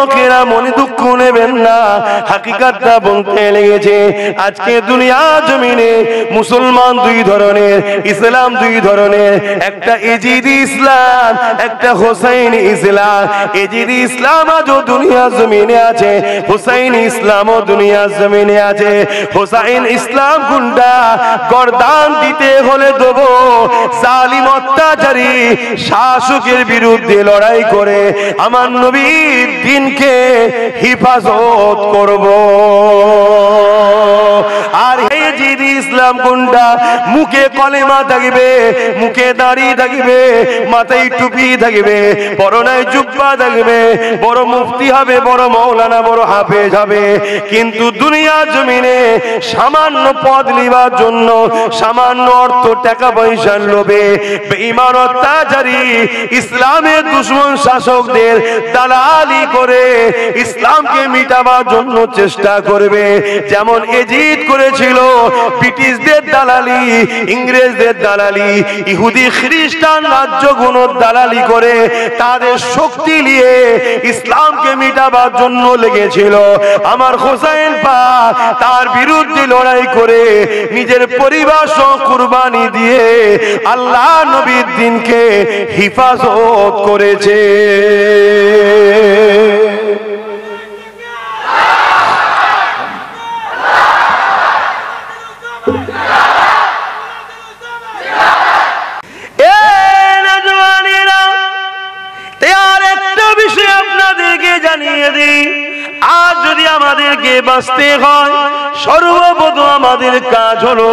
যুবকেরা মনে দুঃখ নেবেন না, হাকিকাতটা বলতে লেগেছে। আজকে দুনিয়া জমিনে মুসলমান দুই ধরনের, ইসলাম দুই ধরনের, একটা এজিদি ইসলাম, একটা হোসাইনি ইসলাম। এজিদি ইসলাম আজও দুনিয়া জমিনে আছে, হোসাইনি ইসলামও দুনিয়া জমিনে আছে। হোসাইন ইসলাম গুন্ডা গর্দান দিতে হলে দেবো, জালিম অত্যাচারী শাসকের বিরুদ্ধে লড়াই করে আমার নবীর দ্বীনকে হিফাজত করব। আর এজিদি ইসলাম গুন্ডা মুখে কলেমা থাকবে, মুখে দাড়ি থাকবে, মাথায় টুপি থাকবে, পরনায় জুব্বা থাকবে, বড় মুফতি হবে, বড় মৌলানা, বড় হাফেজ হবে, কিন্তু দুনিয়া জমিনে সামান্য পদ নেবার জন্য, সামান্য অর্থ টাকা পয়সার লোভে বেঈমান অত্যাচারী ইসলামের দুশমন শাসকদের দালালি করে ইসলামকে মিটাবার জন্য চেষ্টা করবে। যেমন এজিদ করেছিল ব্রিটিশদের দালালি, ইংরেজদের দালালি, ইহুদি খ্রিস্টান রাজ্যগুলোর দালালি করে তাদের শক্তি নিয়ে ইসলামকে মিটাবার জন্য লেগেছিল। আমার হোসেন পাক তার বিরুদ্ধে লড়াই করে নিজের পরিবার সহ কুরবানি দিয়ে আল্লাহ নবীর দ্বীনকে হিফাজত করেছে। আজ যদি আমাদেরকে বাঁচতে হয়, সর্বপ্রথম আমাদের কাজ হলো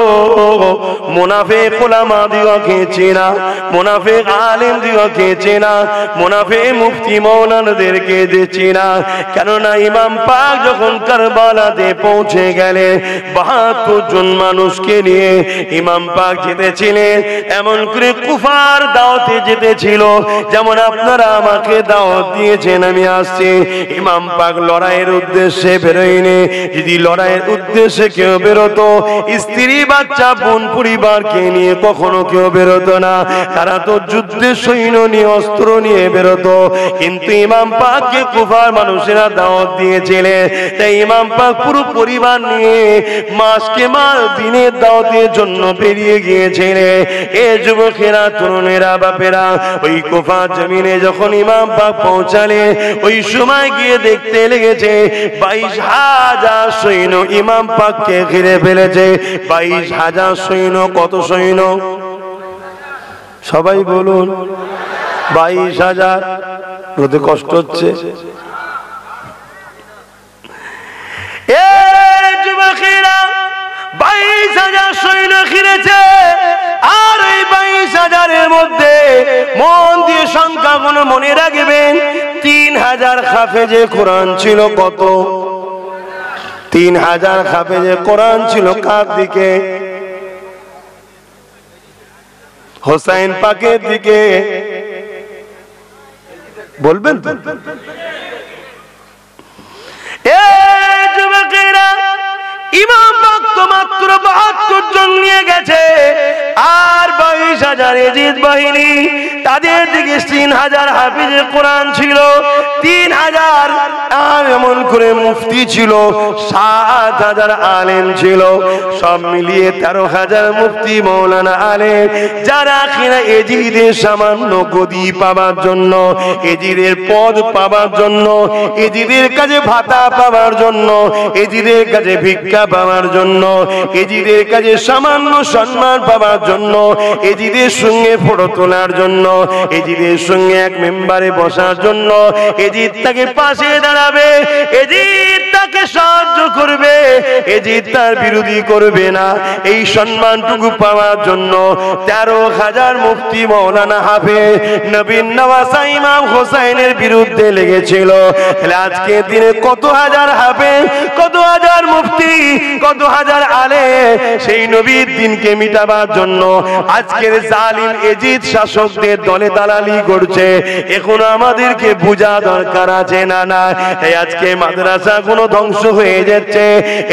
মুনাফিক উলামা দিগকে চেনা, মুনাফিক আলেম দিগকে চেনা, মুনাফিক মুফতি মৌলানাদেরকে চেনা। কেননা ইমাম পাক যখন কারবালাতে পৌঁছে গেলেন ৭২ জন মানুষকে নিয়ে ইমাম পাক যেতেছিলেন, এমন করে কুফার দাওয়াতে যেতেছিল। যেমন আপনারা আমাকে দাওয়াত দিয়েছেন, আমি আসছি। ইমাম পাক লড়াইয়ের উদ্দেশ্যে বেরোয়নি। যদি লড়াইয়ের উদ্দেশ্যে কেউ বেরোতো, স্ত্রী বাচ্চা বোন পরিবারকে নিয়ে কখনো কেউ বেরোতো না। তারা তো যুদ্ধের সৈন্য নিয়ে, অস্ত্র নিয়ে বেরোতো। কিন্তু ইমাম পাককে কুফার মানুষেরা দাওয়াত দিয়েছিলেন, তাই ইমাম পাক পুরো পরিবার নিয়ে মাসকে মাস দিনের দাওয়াতের জন্য বেরিয়ে গিয়েছিলেন। এ যুবকেরা, তরুণেরা, বাপেরা, ওই কুফার জমিনে যখন ইমাম পাক পৌঁছালে, ওই সময় গিয়ে দেখতে লেগেছে ২২,০০০ সৈন্য ইমাম পাককে ঘিরে ফেলেছে। ২২,০০০ সৈন্য। কত সৈন্য? সবাই বলুন। ২২,০০০। রোদে কষ্ট হচ্ছে। যুবকেরা ২২,০০০ সৈন্য ঘিরেছে। আর এই ২২,০০০-এর মধ্যে মন দিয়ে সংখ্যাগুলো মনে রাখবেন, ৩,০০০ হাফেজে কোরআন ছিল। কত? ৩,০০০ হাফেজে কোরআন ছিল। কার দিকে? হোসাইন পাকের দিকে। বলবেন তো? যুবকেরা, ইমাম পাক তো মাত্র ৭২ জন নিয়ে গেছে, আর ২২,০০০ এজিদ বাহিনী, তাদের দিকে ৩,০০০ হাফিজে কোরআন ছিল, ৩,০০০ আর এমন করে মুফতি ছিল, ৭,০০০ আলেম ছিল। সব মিলিয়ে ১৩,০০০ মুফতি মৌলানা আলেম, যারা কিনা এজিদের সামান্য গদি পাবার জন্য, এজিদের পদ পাবার জন্য, এজিদের কাছে ভাতা পাবার জন্য, এজিদের কাছে ভিক্ষা পাওয়ার জন্য, এজিদের কাছে সামান্য সম্মান পাওয়ার জন্য, এজিদের সঙ্গে ফটো তোলার জন্য, এজিদের সঙ্গে এক মেম্বারে বসার জন্য, এজিদ তাকে পাশে দাঁড়াবে, এজিদ তাকে সাহায্য করবে, এজিদ তার বিরোধী করবে না, এই সম্মানটুকু পাওয়ার জন্য ১৩,০০০ মুফতি মৌলানা হাফেজ নবীন নওয়াজা ইমাম হোসাইনের বিরুদ্ধে লেগেছিল। তাহলে আজকের দিনে কত হাজার হাফেজ, কত হাজার মুফতি, কত হাজার আলেম সেই নবীর দ্বীনকে মিটাবার জন্য আজকের জালিম এজিদ শাসকদের দলে দালালি করছে। এখন আমাদেরকে বোঝা দরকার আছে না? না, এই আজকে মাদ্রাসা মাদ্রাসাগুলো ধ্বংস হয়ে যাচ্ছে,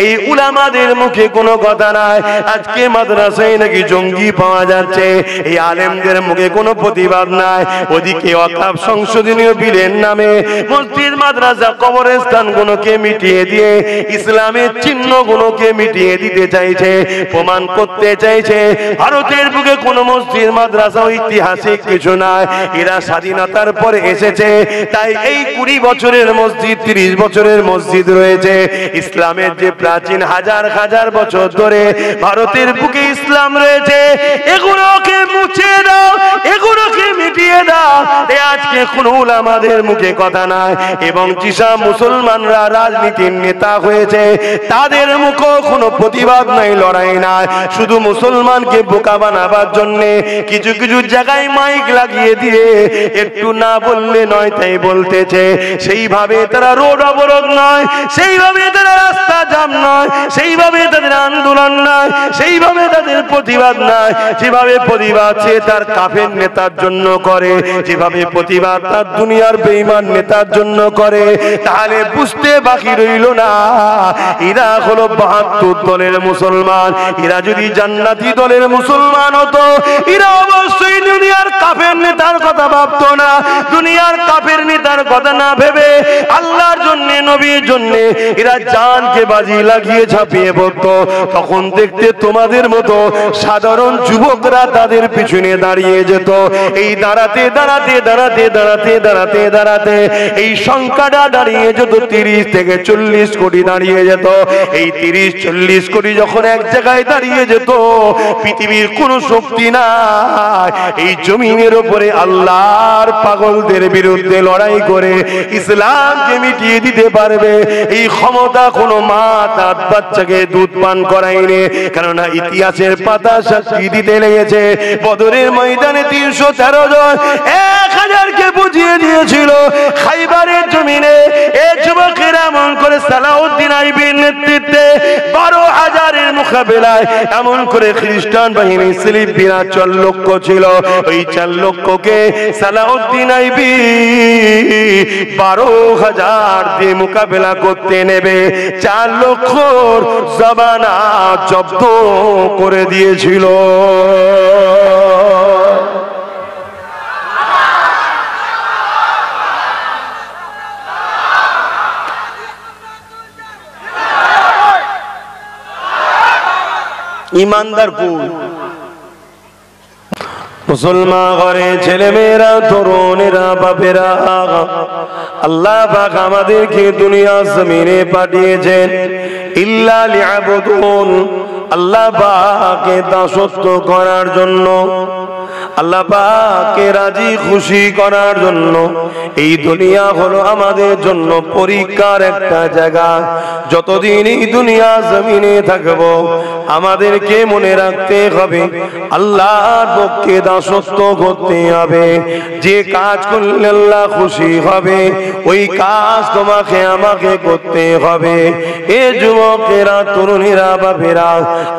এই উলামাদের মুখে কোনো কথা নাই। আজকে মাদ্রাসায় নাকি জঙ্গি পাওয়া যাচ্ছে, এই আলেমদের মুখে কোনো প্রতিবাদ নাই। ওদিকে ওয়াকফ সংশোধনীয় বিলের নামে মসজিদ মাদ্রাসা কবরস্থানগুলোকে মিটিয়ে দিয়ে ইসলামের চিহ্নগুলোকে মিটিয়ে দিতে চাইছে, প্রমাণ করতে চাইছে ভারতের বুকে কোনো মসজিদ মাদ্রাসা ঐতিহাসিক কিছু নাই, এরা স্বাধীনতার পরে এসেছে। তাই এই 20 বছরের মসজিদ, 30 বছরের মসজিদ রয়েছে, ইসলামের যে প্রাচীন হাজার হাজার বছর ধরে ভারতের বুকে ইসলাম রয়েছে, এগুলোকে মুছে দাও, এগুলোকে মিটিয়ে দাও। আজকে কোন উলামাদের মুখে কথা নাই, এবং যেসব মুসলমানরা রাজনীতির নেতা হয়েছে তাদের মুখে কোনো প্রতিবাদ নাই, লড়াই নাই। শুধু মুসলমানকে বোকা বানাবার জন্য কিছু কিছু জায়গায় মাইক লাগিয়ে দিয়ে একটু না বললে নয় তাই বলতেছে। সেইভাবে তারা রোড অবরোধ নয়, সেইভাবে তারা রাস্তা জাম নয়, সেইভাবে তাদের আন্দোলন নয়, সেইভাবে তাদের প্রতিবাদ নয়। যেভাবে প্রতিবাদ সে তার কাফের নেতার জন্য করে, যেভাবে প্রতিবাদ তার দুনিয়ার বেঈমান নেতার জন্য করে, তাহলে বুঝতে বাকি রইল না এরা হলো 72 দলের মুসলমান। এরা যদি জান্নাতি দলের মুসলমান হতো, এরা অবশ্যই দুনিয়ার কাফের নেতার কথা ভাবতো না। দুনিয়ার কাফের নেতার কথা না ভেবে আল্লাহর জন্য, নবীর জন্য এরা জানকে বাজি লাগিয়ে ঝাঁপিয়ে পড়তো। তখন দেখতে তোমাদের মতো সাধারণ যুবকরা তাদের পিছনে দাঁড়িয়ে যেত। এই দাঁড়াতে দাঁড়াতে দাঁড়াতে দাঁড়াতে দাঁড়াতে দাঁড়াতে এই সংখ্যাটা দাঁড়িয়ে যেত 30 থেকে 40 কোটি দাঁড়িয়ে যেত। এই 30-40 কোটি যখন এক জায়গায় দাঁড়িয়ে যেত, পৃথিবীর কোন শক্তি নাই এই জমিনের উপরে আল্লাহর পাগলদের বিরুদ্ধে লড়াই করে ইসলামকে মিটিয়ে দিতে পারবে। এই ক্ষমতা কোনো মা তার বাচ্চাকে দুধ পান করায়নি, কেননা ইতিহাসের পাতা সাক্ষী দিতে লেগেছে। বদরের ময়দানে 313 জন 1000কে বুঝিয়ে দিয়েছিল। খাইবারের জমিনে এই যুবকেরা এমন করে সালাউদ্দিন আইবির নেতৃত্বে 12,000-এর মোকাবেলায় এমন করে খ্রিস্টান বাহিনী স্লিপ বিনা 4 লক্ষ ছিল। ওই 4 লক্ষকে সালাউদ্দিন আইবি 12,000 দিয়ে মোকাবেলা করতে নেবে 4 লক্ষর জবানা জব্দ করে দিয়েছিল। ইমানদার কই? মুসলমান ঘরে ছেলে মেয়েরা, তরুণেরা, বাপেরা, আল্লাহ পাক আমাদেরকে দুনিয়া জমিনে পাঠিয়েছেন ইল্লা লিয়াবুদুন, আল্লাহ পাককে দাসত্ব করার জন্য, আল্লাহ পাককে রাজি খুশি করার জন্য। এই দুনিয়া হলো আমাদের জন্য পরীক্ষার একটা জায়গা। যতদিন এই দুনিয়া জমিনে থাকবো আমাদেরকে মনে রাখতে হবে আল্লাহর পক্ষে দাসত্ব করতে হবে। যে কাজ করলে আল্লাহ খুশি হবে ওই কাজ তোমাকে আমাকে করতে হবে। এ যুবকেরা, তরুণীরা, বাপেরা,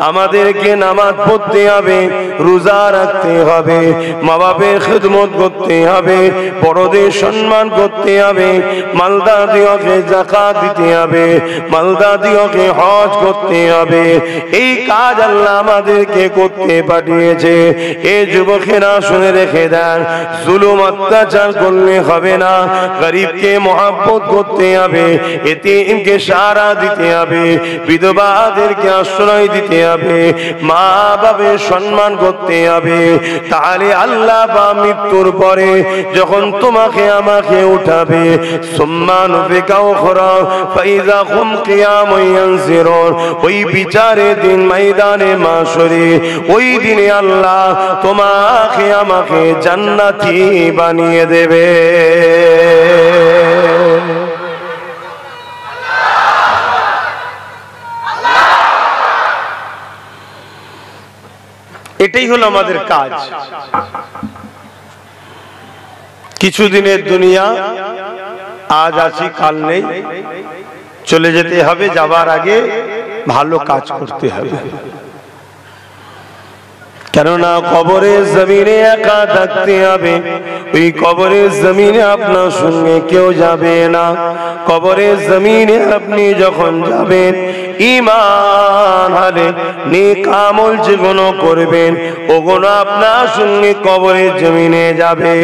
আমাদেরকে নামাজ পড়তে হবে, রোজা রাখতে হবে, মা বাপের খিদমত করতে হবে, বড়দের সম্মান করতে হবে, মালদাদিওকে যাকাত দিতে হবে, মালদাদিওকে হজ করতে হবে। এই কাজ আল্লাহ আমাদেরকে করতে পাঠিয়েছে। এই যুবকেরা শুনে রেখে দেন, জুলুম অত্যাচার করলে হবে না, গরিবকে মহব্বত করতে হবে, এতিমকে সাহারা দিতে হবে, বিধবাদেরকে আশ্রয় দিতে হবে, মা বাবার সম্মান করতে হবে। তাহলে আল্লাহ বা মৃত্যুর পরে যখন তোমাকে আমাকে উঠাবে, সুম্মান বিকাও খরা ফাইজা হুম কিয়ামুন ইয়ানজিরুন, ওই বিচারের দিন ময়দানে মাশরে, ওই দিনে আল্লাহ তোমাকে আমাকে জান্নাতি বানিয়ে দেবে। এটাই হলো আমাদের কাজ। কিছুদিনের দুনিয়া, আজ আছি কাল নেই, চলে যেতে হবে। যাবার আগে ভালো কাজ করতে হবে। কেননা কবরের জমিনে একা থাকতে হবে, ওই কবরের জমিনে আপনার সঙ্গে কেউ যাবে না। কবরের জমিনে আপনি যখন যাবেন, ঈমান হালে নেক আমল যেগুলো করবেন ওগুলো আপনার সঙ্গে কবরের জমিনে যাবে।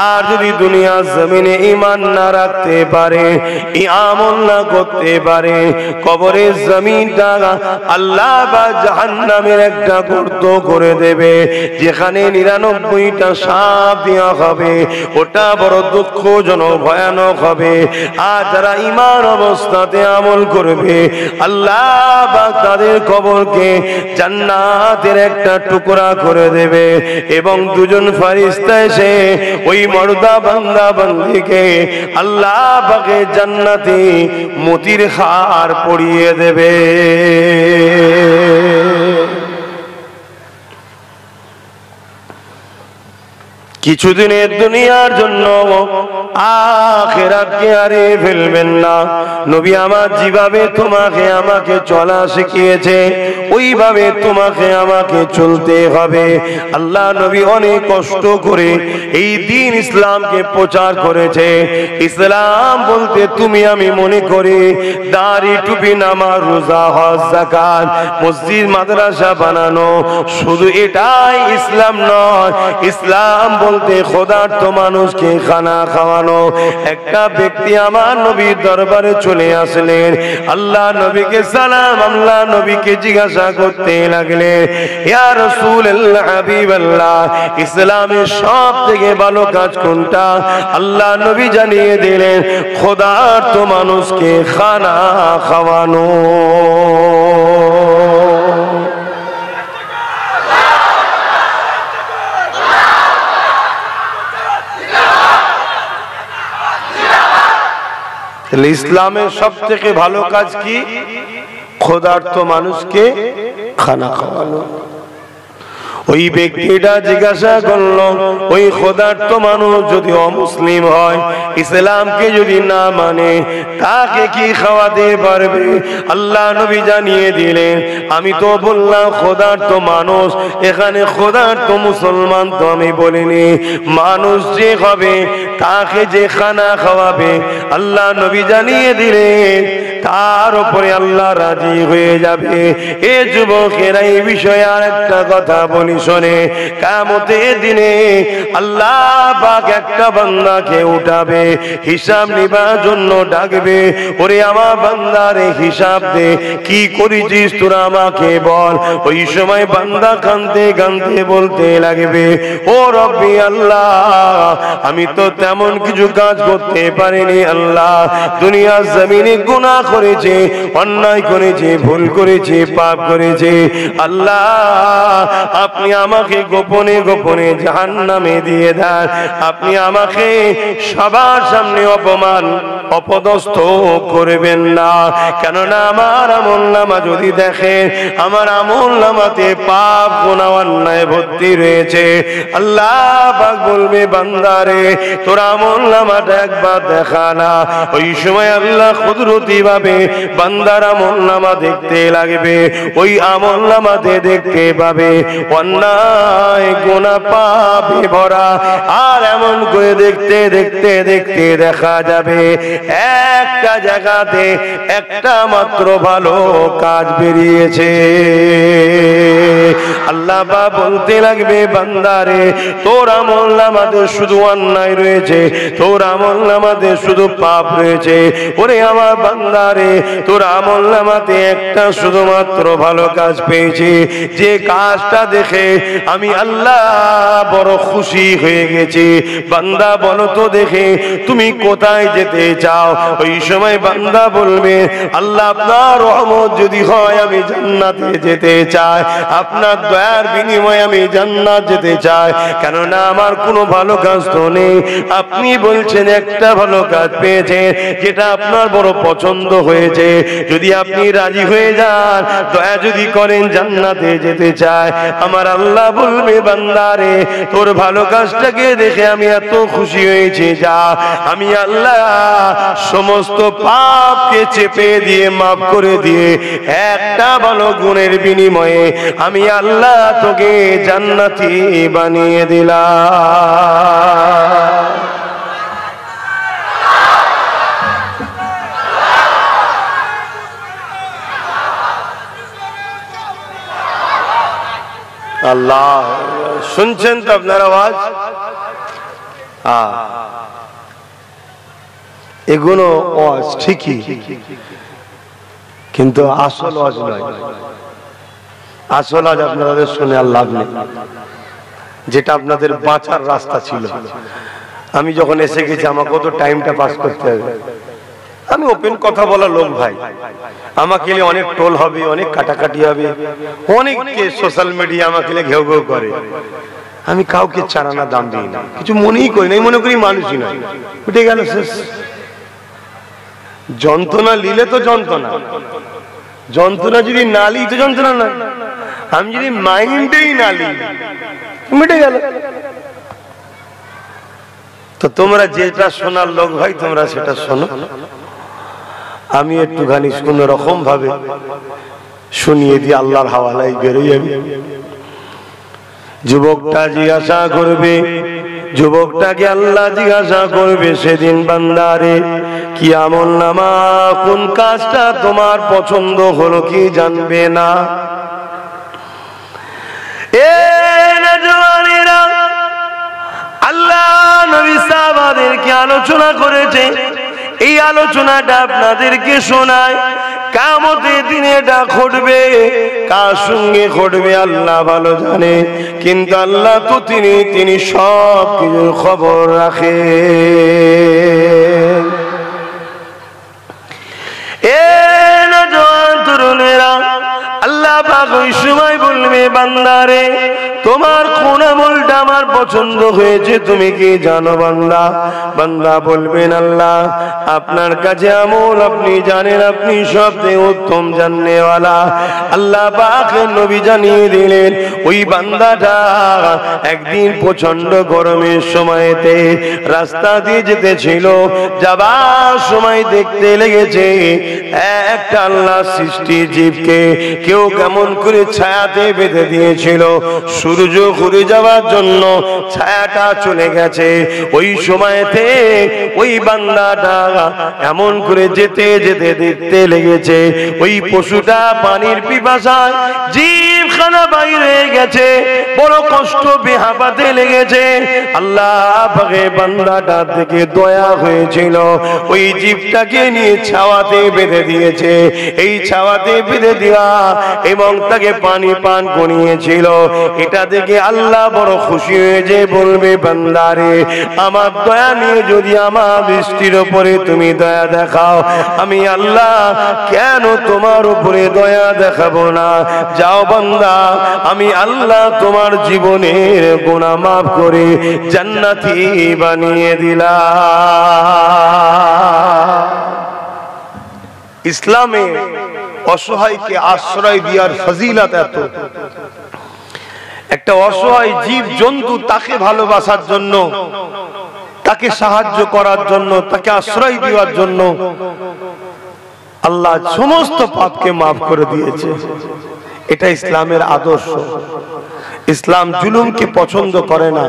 আর যদি দুনিয়ার জমিনে ঈমান না রাখতে পারে, এই আমল না করতে পারে, কবরের জমিনটা আল্লাহ বা জাহান্নামের একটা গর্ত করে দেবে, যেখানে 99টা সাপ দেওয়া হবে। ওটা বড় দুঃখজনক ভয়ানক হবে। আর যারা ঈমান অবস্থাতে আমল করবে, আল্লাহ পাক তাদের কবরকে জান্নাতের একটা টুকরা করে দেবে এবং দুজন ফেরেশতা এসে ওই মর্দা বান্দা বান্দিকে আল্লাহ পাকের জান্নাতে মতির হার পরিয়ে দেবে। কিছুদিনের দুনিয়ার জন্য আখিরাতকে হারিয়ে ফেলবেন না। নবী আমার যেভাবে তোমাকে আমাকে চলা শিখিয়েছে ওইভাবে তোমাকে আমাকে চলতে হবে। আল্লাহ নবী অনেক কষ্ট করে এই দ্বীন ইসলামকে প্রচার করেছে। ইসলাম বলতে তুমি আমি মনে করি দাড়ি টুপি নামাজ রোজা হজ যাকাত মসজিদ মাদ্রাসা বানানো, শুধু এটাই ইসলাম নয়। ইসলাম বলতে ক্ষুধার্ত মানুষকে খানা খাওয়ানো। একটা ব্যক্তি আমার নবীর দরবারে চলে আসলেন, আল্লাহ নবীকে সালাম, আল্লাহ নবীকে জিজ্ঞাসা করতে লাগলেন, ইয়া রাসূলুল্লাহ হাবিবাল্লাহ, ইসলামের সব থেকে ভালো কাজ কোনটা? আল্লাহ নবী জানিয়ে দিলেন, ক্ষুধার্ত মানুষকে খানা খাওয়ানো। ইসলামের সব থেকে ভালো কাজ কি? ক্ষুধার্ত মানুষকে খানা খাওয়ানো। ওই ব্যক্তিটা জিজ্ঞাসা করলো, ওই ক্ষুধার্ত মানুষ যদি অমুসলিম হয়, ইসলামকে যদি না মানে, তাকে কি খাওয়াতে পারবে? আল্লাহ নবী জানিয়ে দিলেন, আমি তো বললাম ক্ষুধার্ত মানুষ, এখানে ক্ষুধার্ত মুসলমান তো আমি বলিনি। মানুষ যে হবে তাকে যে খানা খাওয়াবে, আল্লাহ নবী জানিয়ে দিলেন তার উপরে আল্লাহ রাজি হয়ে যাবে। এ যুবকেরা এই বিষয়ে আর একটা কথা বলি শোনে, কিয়ামতের দিনে আল্লাহ পাক একটা বান্দাকে উঠাবে, হিসাব নিবার জন্য ডাকবে, ওরে আমার বান্দারে হিসাব দে, কি করেছিস তোরা আমাকে বল। ওই সময় বান্দা কাঁদতে কাঁদতে বলতে লাগবে, ও রব্বি আল্লাহ, আমি তো তেমন কিছু কাজ করতে পারিনি আল্লাহ, দুনিয়ার জমিনে গুনাহ করেছে, অন্যায় করেছে, ভুল করেছে, পাপ করেছে। আল্লাহ আপনি আমাকে গোপনে গোপনে জাহান্নামে দিয়ে দেন, আপনি আমাকে সবার সামনে অপমান অপদস্থ করবেন না। কেননা আমার আমলনামা যদি দেখেন, আমার আমলনামাতে পাপ গুনাহ অন্যায় ভর্তি রয়েছে। আল্লাহ পাক বলবে, বান্দারে তোর আমলনামাটা একবার দেখা না। ওই সময় আল্লাহ কুদরতি ভাবে বান্দার আমলনামা দেখতে লাগবে, ওই আমলনামাতে দেখতে পাবে অন্যায় গুনাহ পাপে ভরা। আর এমন করে দেখতে দেখতে দেখতে দেখা যাবে একটা জায়গাতে একটা মাত্র ভালো কাজ বেরিয়েছে। আল্লাহ পাক বলতে লাগবে, বান্দারে তোর আমলনামাতে শুধু অন্যায় রয়েছে, তোর আমলনামাতে শুধু পাপ রয়েছে। ওরে আমার বান্দারে, তোর আমলনামাতে একটা শুধুমাত্র ভালো কাজ পেয়েছি, যে কাজটা দেখে আমি আল্লাহ বড় খুশি হয়ে গেছি। বান্দা বলো তো দেখে তুমি কোথায় যেতে চাও? ওই সময় বান্দা বলবে, আল্লাহ আপনার রহমত যদি হয় আমি জান্নাতে যেতে চাই, আপনার দয়ার বিনিময়ে আমি জান্নাত যেতে চাই। কেননা আমার কোনো ভালো কাজ তো নেই, আপনি বলছেন একটা ভালো কাজ পেয়েছেন যেটা আপনার বড় পছন্দ হয়েছে, যদি আপনি রাজি হয়ে যান, দয়া যদি করেন, জান্নাতে যেতে চায়। আমার আল্লাহ বলবে, বান্দারে তোর ভালো কাজটাকে দেখে আমি এত খুশি হয়েছি, যা আমি আল্লাহ সমস্ত পাপকে চেপে দিয়ে মাফ করে দিয়ে একটা ভালো গুণের বিনিময়ে আমি আল্লাহ তোকে জান্নাতি বানিয়ে দিলাম। আল্লাহ, শুনছেন তো আপনার আওয়াজ? এগুলো ওয়াজ ঠিকই, কিন্তু আসল ওয়াজ নয়। আসল ওয়াজ আপনাদের শুনে আর লাভ নেই। যেটা আপনাদের বাঁচার রাস্তা ছিল। আমি যখন এসে গেছি আমাকেও তো টাইমটা পাস করতে হবে। আমি ওপেন কথা বলা লোক ভাই, আমাকে অনেক টোল হবে, অনেক কাটাকাটি হবে, অনেককে সোশ্যাল মিডিয়া আমাকে ঘেউ ঘেউ করে। আমি কাউকে চারানা দাম দিই না, কিছু মনেই করি না, মনে করি মানুষই নয়, উঠে গেল শেষ। যন্ত্রণা নিলে তো যন্ত্রণা, যন্ত্রণা যদি না লি তো যন্ত্রণা না। আমি যদি মাইন্ডেই না লি মিটে গেল। তো তোমরা যেটা শোনার লোক ভাই তোমরা সেটা শোনো। আমি একটুখানি কোন রকম ভাবে শুনিয়ে দিয়ে আল্লাহর হাওয়ালায় বেরোই। আমি যুবকটা জিজ্ঞাসা করবে, যুবকটাকে আল্লাহ জিজ্ঞাসা করবে সেদিন, বান্দারে কি আমল নামা কোন কাজটা তোমার পছন্দ হলো কি জানবে না? এ নওজওয়ানেরা, আল্লাহ নবী সাহাবাদেরকে আলোচনা করেছে। এই আলোচনাটা আপনাদেরকে শোনায়। কিয়ামতের দিনে এটা ঘটবে, কার সঙ্গে ঘটবে আল্লাহ ভালো জানে, কিন্তু আল্লাহ তো তিনি সব কিছুর খবর রাখেন। এ নওজওয়ান তরুণেরা, আল্লাহ পাক ওই সময় বলবে, বান্দারে তোমার কোন আমলটা আমার পছন্দ হয়েছে তুমি কি জানো বান্দা? বান্দা বলবেন, আল্লাহ আপনার কাছে আমল আপনি জানেন, আপনি সবচেয়ে উত্তম জাননেওয়ালা। আল্লাহ পাক নবী জানিয়ে দিলেন, ওই বান্দাটা একদিন প্রচন্ড গরমের সময়তে রাস্তা দিয়ে যেতেছিল, যাবার সময় দেখতে লেগেছে একটা আল্লাহ সৃষ্টি জীবকে কেউ কেমন করে ছায়াতে বেঁধে দিয়েছিল। সূর্য ঘুরে যাওয়ার জন্য ছায়াটা চলে গেছে। ওই সময়তে ওই বান্দাটা এমন করে যেতে যেতে দেখতে লেগেছে ওই পশুটা পানির পিপাসায় জিভখানা বাইরে হয়ে গেছে, বড় কষ্ট বেহাপাতে লেগেছে। আল্লাহ পাকে বান্দাটার থেকে দয়া হয়েছিল, ওই জীবটাকে নিয়ে ছাওয়াতে বেঁধে দিয়েছে। এই ছাওয়াতে বেঁধে দেওয়া এবং তাকে পানি পান করিয়েছিল। এটা দেখে আল্লাহ বড় খুশি হয়ে যে বলবে, বান্দারে আমার দয়া নিয়ে যদি আমার বৃষ্টির উপরে তুমি দয়া দেখাও, আমি আল্লাহ কেন তোমার উপরে দয়া দেখাবো না? যাও বান্দা, আমি আল্লাহ তোমার জীবনের গুনাহ মাফ করে জান্নাতি বানিয়ে দিলাম। ইসলামে অসহায়কে আশ্রয় দেওয়ার ফজিলত এত। একটা অসহায় জীব জন্তু তাকে ভালোবাসার জন্য, তাকে সাহায্য করার জন্য, তাকে আশ্রয় দেওয়ার জন্য আল্লাহ সমস্ত পাপকে মাফ করে দিয়েছে। এটা ইসলামের আদর্শ। ইসলাম জুলুমকে পছন্দ করে না,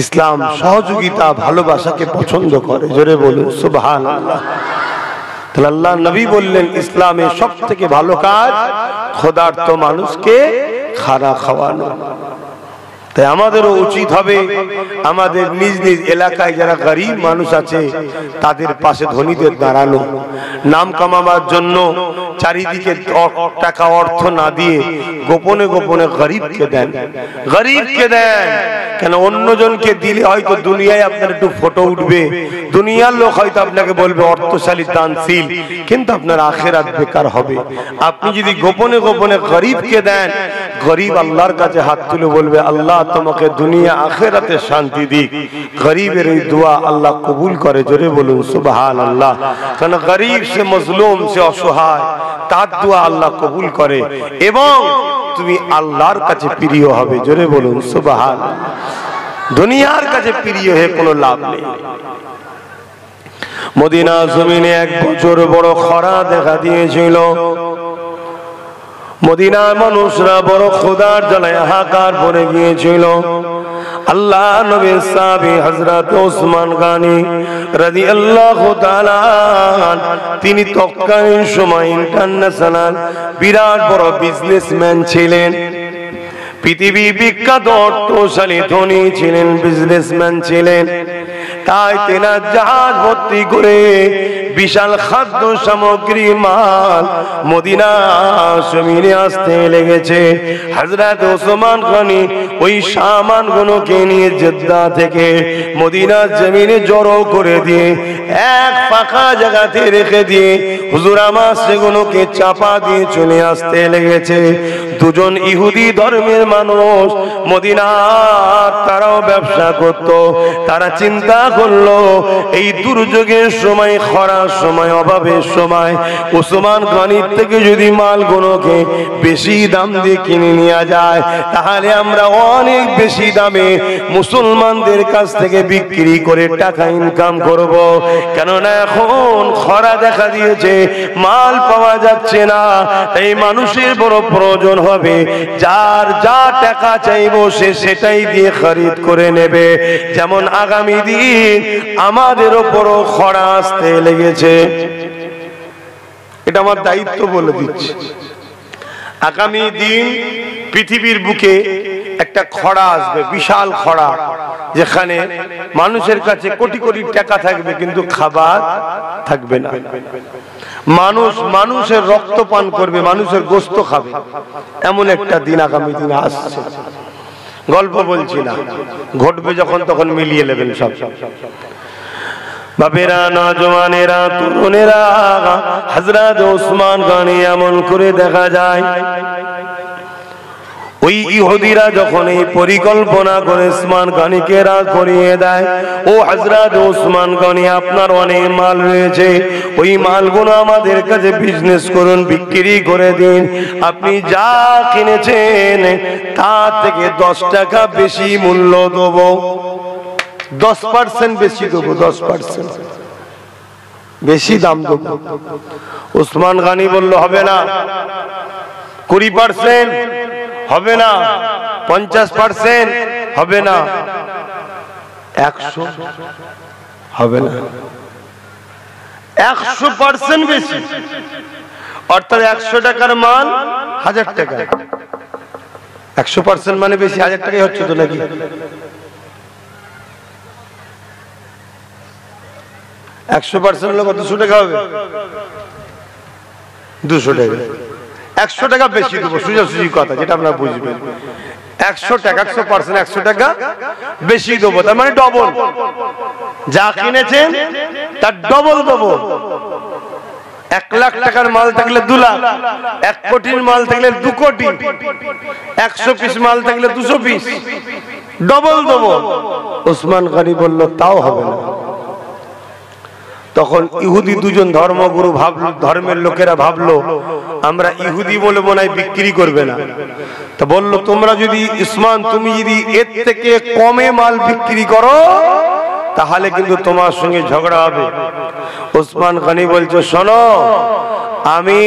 ইসলাম সহযোগিতা ভালোবাসাকে পছন্দ করে। জোরে বলুন সুবহানাল্লাহ। তাহলে আল্লাহ নবী বললেন, ইসলামের সব থেকে ভালো কাজ ক্ষুধার্ত মানুষকে খানা খাওয়ানো। তাই আমাদেরও উচিত হবে আমাদের নিজ নিজ এলাকায় যারা গরিব মানুষ আছে তাদের পাশে ধনীদের দাঁড়ানো। নাম কামাবার জন্য চারিদিকে টাকা অর্থ না দিয়ে গোপনে গোপনে গরিবকে দেন, গরিবকে দেন। কেন অন্যজনকে দিলে হয়তো দুনিয়ায় আপনার একটু ফটো উঠবে, দুনিয়ার লোক হয়তো আপনাকে বলবে অর্থশালী দানশীল, কিন্তু আপনার আখিরাত বেকার হবে। আপনি যদি গোপনে গোপনে গরিবকে দেন, গরিব আল্লাহর কাছে হাত তুলে বলবে, আল্লাহ তোমাকে দুনিয়া আখিরাতে শান্তি দিক। গরিবের এই দোয়া আল্লাহ কবুল করে। জোরে বলুন সুবহানাল্লাহ। কারণ গরিব সে মজলুম, সে অসহায়, তার দোয়া আল্লাহ কবুল করে এবং তুমি আল্লাহর কাছে প্রিয় হবে। জোরে বলুন সুবহানাল্লাহ। দুনিয়ার কাছে প্রিয় হয়ে কোনো লাভ নেই। মদিনা জমিনে 1 বছর বড় খরা দেখা দিয়েছিল। মদিনার মানুষরা বড় ক্ষুধার জ্বালায় হাহাকার পড়ে গিয়েছিল। আল্লাহ নবীর সাহাবী হযরত ওসমান গনি রাদিয়াল্লাহু তাআলা তিনি তৎকালীন সময় ইন্টারন্যাশনাল বিরাট বড় বিজনেসম্যান ছিলেন, পৃথিবী বিখ্যাত অর্থশালী ধনী ছিলেন, বিজনেসম্যান ছিলেন। তাই তেনার জাহাজ ভর্তি করে বিশাল খাদ্য সামগ্রী মাল মদিনা জমিনে আসতে লেগেছে। হযরত ওসমান গনি ওই সামানগুলোকে নিয়ে জেদ্দা থেকে মদিনা জমিনে জড়ো করে দিয়ে এক ফাঁকা জায়গাতে রেখে দিয়ে হুজুর আমার সেগুলোকে চাপা দিয়ে চলে আসতে লেগেছে। দুজন ইহুদি ধর্মের মানুষ মদিনার তারাও ব্যবসা করত। তারা চিন্তা করলো এই দুর্যোগের সময়, খরার সময়, অভাবের সময় ওসমান গনির থেকে যদি মালগুলোকে বেশি দাম দিয়ে কিনে নেওয়া যায় তাহলে আমরা অনেক বেশি দামে মুসলমানদের কাছ থেকে বিক্রি করে টাকা ইনকাম করব। কেননা এখন খরা দেখা দিয়েছে, মাল পাওয়া যাচ্ছে না। এই মানুষের বড় প্রয়োজন হবে, যার যা টাকা চাইবো সে সেটাই দিয়ে খরিদ করে নেবে। যেমন আগামী দিন আমাদের উপরও খরা আসতে লেগেছে, এটা আমার দায়িত্ব বলে দিচ্ছি। আগামী দিন পৃথিবীর বুকে একটা খরা আসবে, বিশাল খরা, যেখানে মানুষের কাছে কোটি কোটি টাকা থাকবে কিন্তু খাবার থাকবে না। মানুষ মানুষের রক্ত পান করবে, মানুষের গোশত খাবে, এমন একটা দিন আগামী দিনে আসছে। গল্প বলছি না, ঘটবে যখন তখন মিলিয়ে নেবেন সব। বাপেরা, নওজওয়ানেরা, তরুণেরা, হযরত ওসমান গনি এমন করে দেখা যায় ওই ইহুদিরা যখন এই পরিকল্পনা করে ওসমান গনিকে রাগ করিয়ে দেয়, ও হযরত ওসমান গনি আপনার অনেক মাল রয়েছে, ওই মালগুলো আমাদের কাছে বিজনেস করুন, বিক্রি করে দিন। আপনি যা কিনেছেন তার থেকে 10 টাকা বেশি মূল্য দেবো, 10% বেশি দেবো, 10% বেশি দাম দেবো। ওসমান গনি বলল হবে না, 20% হবে না, 50% হবে না, 100 হবে না, 100% বেশি। অর্থাৎ 100 টাকার মাল 1000 টাকা, 100% মানে বেশি 1000 টাকাই হচ্ছে তো নাকি? 100% হলে 200 টাকা হবে, 200 টাকা, 100 টাকা বেশি দেবো, সোজাসুজি কথা যেটা আপনারা বুঝবেন। 100 টাকা, 100%, 100 টাকা বেশি দেবো, তার মানে ডবল। যা কিনেছেন তার ডবল দেবো। 1 লাখ টাকার মাল থাকলে 2 লাখ, 1 কোটির মাল থাকলে 2 কোটি, 100 পিস মাল থাকলে 200 পিস, ডবল দেবো। ওসমান গনি বলল তাও হবে না। তখন ইহুদি দুজন ধর্মগুরু ভাবলো, ধর্মের লোকেরা ভাবলো আমরা ইহুদি বলে মনে হয় বিক্রি করবে না। তো বলল তোমরা যদি ওসমান তুমি যদি এর থেকে কমে মাল বিক্রি করো তাহলে কিন্তু তোমার সঙ্গে ঝগড়া হবে। ওসমান গনি বলছে শোনো, আমি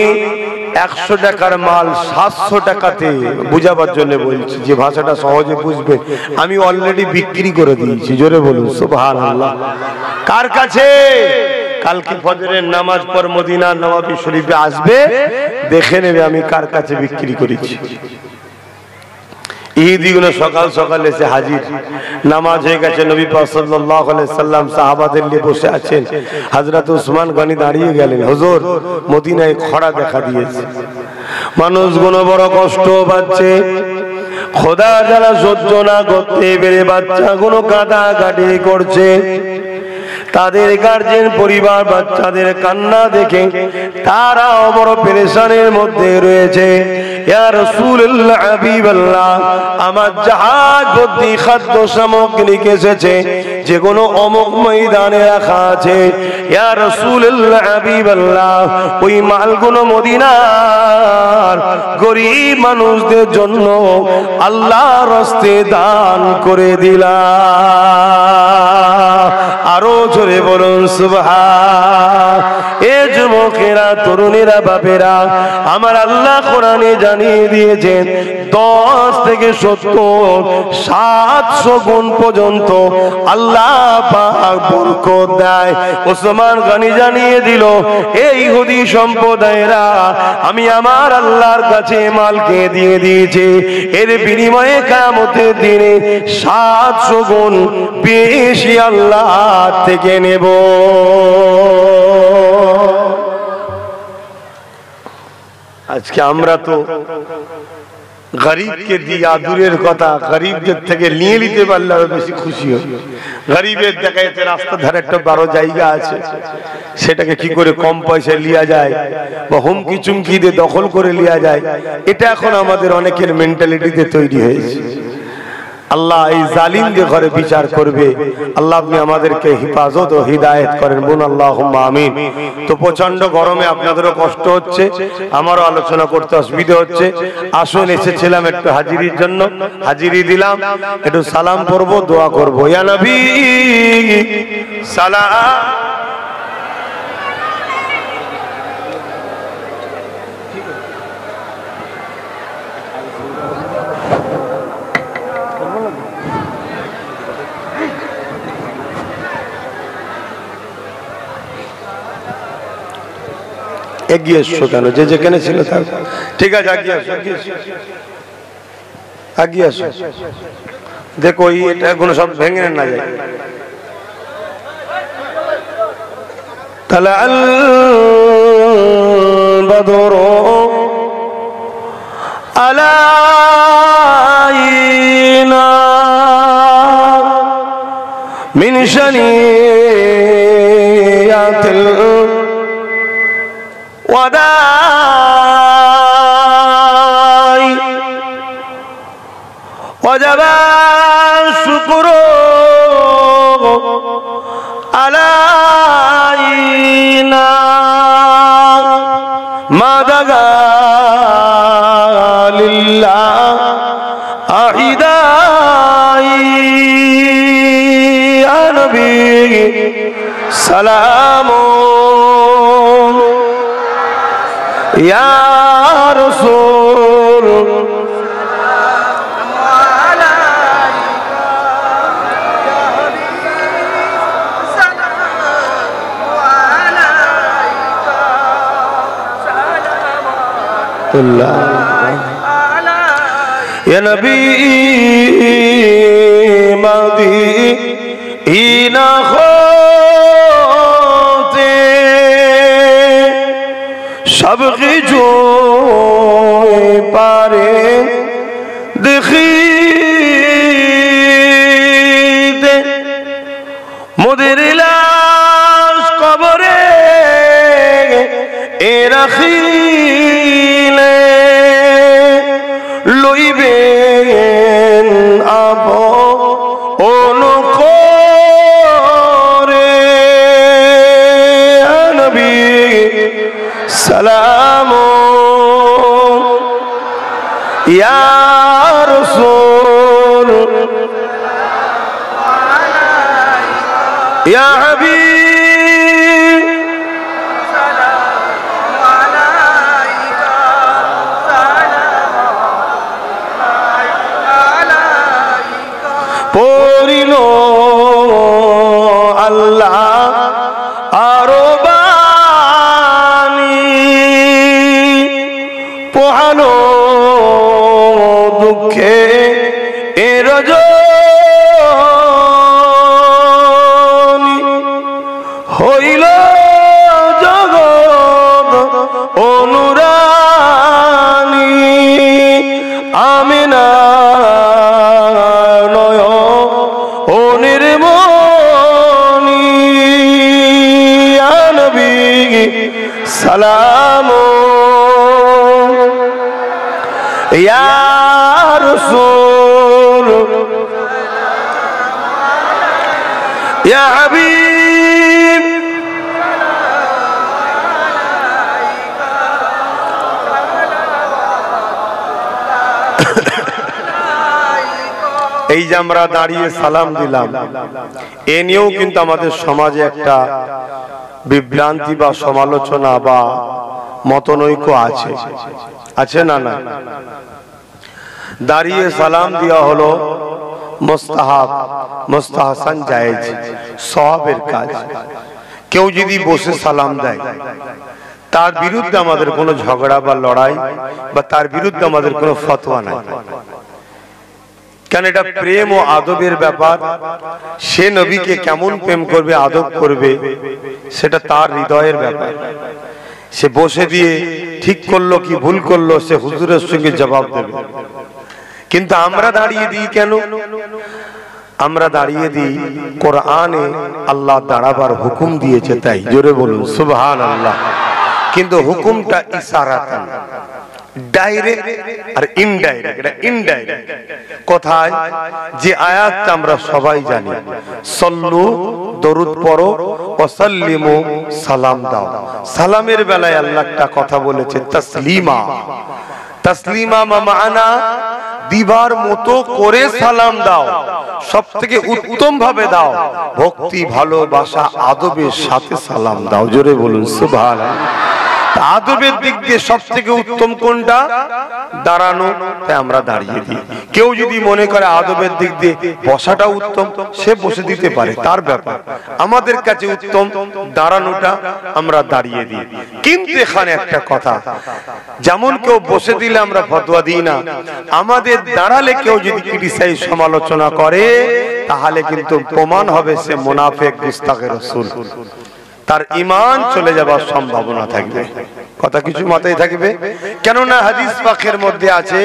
100 টাকার মাল 700 টাকাতে, বুঝাবার জন্য বলছি যে ভাষাটা সহজে বুঝবে, আমি অলরেডি বিক্রি করে দিয়েছি। জোরে বলুন সুবহানাল্লাহ। কার কাছে? কালকে ফজরের নামাজ পর মদিনার নববী শরীফে আসবে, দেখে নেবে আমি কার কাছে বিক্রি করেছি। ইহুদিগুলো সকাল সকাল এসে হাজির, নামাজ হয়ে গেছে, নবী পাক সাল্লাল্লাহু আলাইহি সাল্লাম সাহাবাদের নিয়ে বসে আছেন। হযরত ওসমান গনি দাঁড়িয়ে গেলেন, হুজুর মদিনায় খরা দেখা দিয়েছে, মানুষগুলো বড় কষ্ট পাচ্ছে, খোদা যারা সহ্য না করতে পেরে বাচ্চাগুলো কাঁদাকাটি করছে, তাদের গার্জেন পরিবার বাচ্চাদের কান্না দেখে তারাও বড় পেরেশানের মধ্যে রয়েছে। ইয়া রাসূলুল্লাহ, হাবিবাল্লাহ, আমার জাহাজ ভর্তি খাদ্য সামগ্রী এসেছে, যেগুলো অমুক ময়দানে রাখা আছে। ইয়া রাসূলুল্লাহ, হাবিবাল্লাহ, ওই মালগুলো মদিনার গরীব মানুষদের জন্য আল্লাহর রাস্তায় দান করে দিলাম। আরো জোরে বলুন সুবহান। এ যুবকেরা, তরুণেরা, বাপেরা, আমার আল্লাহ কোরআনে জানিয়ে দিয়েছেন 10 থেকে 70 700 গুণ পর্যন্ত আল্লাহ পাক বরকত দেয়। ওসমান গনি জানিয়ে দিল, এই ইহুদি সম্প্রদায়েরা আমি আমার আল্লাহর কাছে মালকে দিয়ে দিয়েছি, এর বিনিময়ে কিয়ামতের দিনে 700 গুণ বেশি আল্লাহ থেকে নেব। আজকে আমরা তো গরিবকে দিয়া দূরের কথা, গরিবদের থেকে নিয়ে নিতে পারলে আরো বেশি খুশি হই। গরিবের দেখা যাচ্ছে রাস্তার ধারে একটা বড় জায়গা আছে, সেটাকে কি করে কম পয়সায় লিয়া যায় বা হুমকি চুমকি দিয়ে দখল করে লিয়া যায়, এটা এখন আমাদের অনেকের মেন্টালিটিতে তৈরি হয়েছে। আল্লাহ এই জালিমদের ঘরে বিচার করবে। আল্লাহ আপনি আমাদেরকে হিফাজত ও হিদায়াত করেন, বলুন আল্লাহুম্মা আমিন। তো প্রচন্ড গরমে আপনাদেরও কষ্ট হচ্ছে, আমারও আলোচনা করতে অসুবিধা হচ্ছে। আসুন, এসেছিলাম একটু হাজিরির জন্য, হাজিরি দিলাম, একটু সালাম করব, দোয়া করব। ইয়া নবী সালাম। এগিয়ে এসো কেন, যে যেখানে ছিল তার, ঠিক আছে, এগিয়ে এসো, এগিয়ে এসো। দেখো এটা কোনো সব ভেঙে না যায়। তালা আল বদর আলাইনা মিন শানিয়াতিল وداي وجب الشكر علينا ما دعا لله أحداي يا نبي سلام يا رسول يا نبي مدينة সব কিছু পারে দেখিতে, মোদের লাশ কবরে এ রাখিলে লইবেন আপন করে। নবী সালাম ইয়া রাসূল ইয়া হাবিব সালাম আলাইকা পড়িল আল্লাহ আরো পোহানো দুঃখে এ রজনী হইল জগৎ অনুরানী আমিনা নয় ও নির্মণী নবী সালাম ইয়া রাসূল ইয়া হাবিব এই যে আমরা দাঁড়িয়ে সালাম দিলাম, এ নিয়েও কিন্তু আমাদের সমাজে একটা বিভ্রান্তি বা সমালোচনা বা মতনৈক্য আছে, আছে না? না, দাঁড়িয়ে সালাম দেওয়া হলো মুস্তাহাব, মুস্তাহসান, জায়েজ, সওয়াবের কাজ। কেউ যদি বসে সালাম দেয়, তার বিরুদ্ধে আমাদের কোনো ঝগড়া বা লড়াই বা তার বিরুদ্ধে আমাদের কোনো ফতোয়া নাই। কেন? এটা প্রেম ও আদবের ব্যাপার। সে নবীকে কেমন প্রেম করবে, আদব করবে, সেটা তার হৃদয়ের ব্যাপার। সে বসে দিয়ে ঠিক করলো কি ভুল করলো, সে হুজুরের সঙ্গে জবাব দেবে। কিন্তু আমরা দাঁড়িয়ে দিই কেন? আমরা দাঁড়িয়ে দিই কোরআনে আল্লাহ দাঁড়াবার হুকুম দিয়েছে তাই। জোরে বলুন সুবহানাল্লাহ। কিন্তু হুকুমটা ইশারাতান, ডাইরেক্ট আর ইনডাইরেক্ট। এটা ইনডাইরেক্ট কোথায়? যে আয়াতটা আমরা সবাই জানি, সল্লু, দরুদ পড়ো, ওয়াসাল্লিমু, সালাম দাও। সালামের বেলায় আল্লাহ একটা কথা বলেছে, তাসলিমা। তাসলিমা মানা দিবার মতো করে সালাম দাও, সব থেকে উত্তম ভাবে দাও, ভক্তি, ভালোবাসা, আদবের সাথে সালাম দাও। জোরে বলুন সুবহানাল্লাহ। আদবের দিক দিয়ে সব থেকে উত্তম কোনটা? দাঁড়ানো, তাই আমরা দাঁড়িয়ে দিই। কেউ যদি মনে করে আদবের দিক দিয়ে বসাটা উত্তম, সে বসে দিতে পারে, তার ব্যাপার। আমাদের কাছে উত্তম দাঁড়ানোটা, আমরা দাঁড়িয়ে দিই। কিন্তু এখানে একটা কথা, যেমন কেউ বসে দিলে আমরা ফতোয়া দিই না, আমাদের দাঁড়ালে কেউ যদি ক্রিটিসাইজ, সমালোচনা করে, তাহলে কিন্তু প্রমাণ হবে সে মুনাফিক, গুস্তাখে রাসূল। তার ঈমান চলে যাবার সম্ভাবনা থাকবে। কথা কিছু মাথায় থাকবে। কেননা হাদিস পাকের মধ্যে আছে,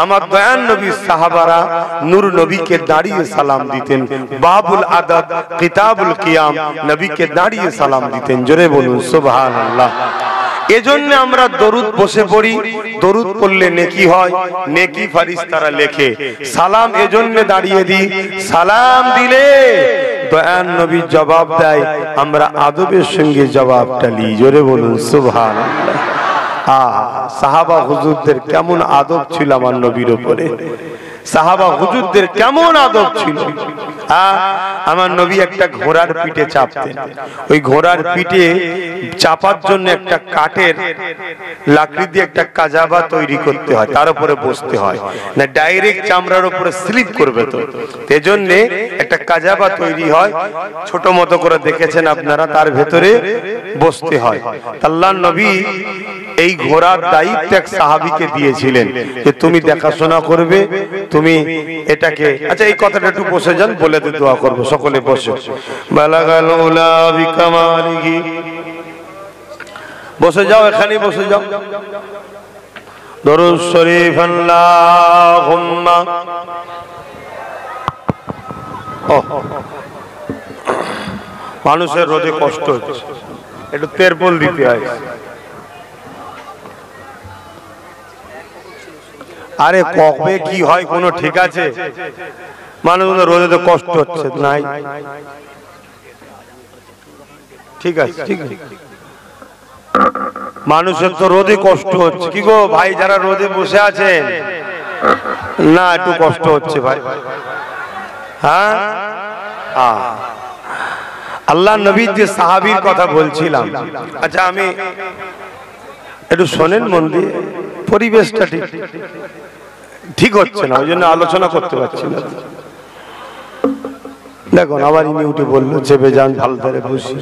আমার দয়ান নবী সাহাবারা নূর নবীকে দাঁড়িয়ে সালাম দিতেন। বাবুল আদব, কিতাবুল কিয়াম, নবীকে দাঁড়িয়ে সালাম দিতেন। জোরে বলুন সুবহানাল্লাহ। এজন্য আমরা দরুদ বসে পড়ি, দরুদ পড়লে নেকি হয়, নেকি ফেরেশতারা লেখে। সালাম এজন্য দাঁড়িয়ে দিই, সালাম দিলে দয়ান নবী জবাব দেয়, আমরা আদবের সঙ্গে জবাবটা নিই। জোরে বলুন সুবহানাল্লাহ। সাহাবা হুজুরদের কেমন আদব ছিল আমার নবীর উপরে, সাহাবা হুজুরদের কেমন আদব ছিল। আমার নবী একটা ঘোড়ার পিঠে চাপতেন। ওই ঘোড়ার পিঠে চাপার জন্য একটা কাঠের লাকড়ি দিয়ে একটা কাজাবা তৈরি করতে হয়, তার উপরে বসতে হয় না, ডাইরেক্ট চামড়ার উপরে স্লিপ করবে। তো এজন্য একটা কাজাবা তৈরি হয়, ছোট মতো করে দেখেছেন আপনারা, তার ভেতরে বসতে হয়। আল্লাহর নবী এই ঘোড়ার দায়িত্ব এক সাহাবীকে দিয়েছিলেন যে তুমি দেখাশোনা করবে, তুমি এটাকে। আচ্ছা, এই কথাটা একটু বসে যান, বলে দিয়ে দোয়া করবো। সকলে বসে। বালাগাল উলা বিকামালিহি, বসে যাও, এখানে বসে যাও। দরুদ শরীফ আল্লাহুম্মা। মানুষের রোদে কষ্ট হচ্ছে, একটু তেরপল দিতে হয়। আরে কবে কি হয় কোনো ঠিক আছে? মানুষের রোদে কষ্ট হচ্ছে, নাই ঠিক আছে, ঠিক আছে। মানুষের তো রোদে কষ্ট হচ্ছে। কি গো ভাই, যারা রোদে বসে আছেন, না একটু কষ্ট হচ্ছে ভাই? হ্যাঁ, আল্লাহ নবীর যে সাহাবীর কথা বলছিলাম, আচ্ছা আমি একটু শোনেন মন দিয়ে, পরিবেশটা ঠিক ঠিক হচ্ছে না, ওই জন্য আলোচনা করতে পারছি না। দেখুন আবার ইনি উঠে বললো চেপে যান, ভাল ধরে বসি।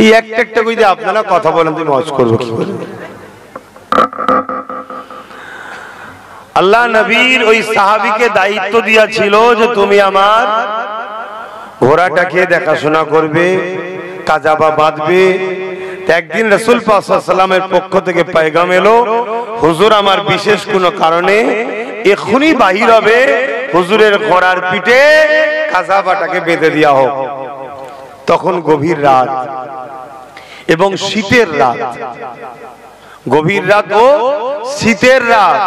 এই একটা একটা করে আপনারা কথা বলেন, তুমি মজ করবো কি করে? আল্লাহ নবীর ওই সাহাবীকে দায়িত্ব দিয়েছিল যে তুমি আমার ঘোড়াটাকে দেখাশোনা করবে, কাজাবা বাঁধবে। একদিন রাসূল পাক সাল্লাল্লাহু আলাইহি ওয়াসাল্লামের পক্ষ থেকে পয়গাম এলো, হুজুর আমার বিশেষ কোনো কারণে এখনি বাহির হবে, হুজুরের ঘোড়ার পিঠে কাজাবাটাকে বেঁধে দেওয়া হোক। তখন গভীর রাত এবং শীতের রাত, গভীর রাত ও শীতের রাত।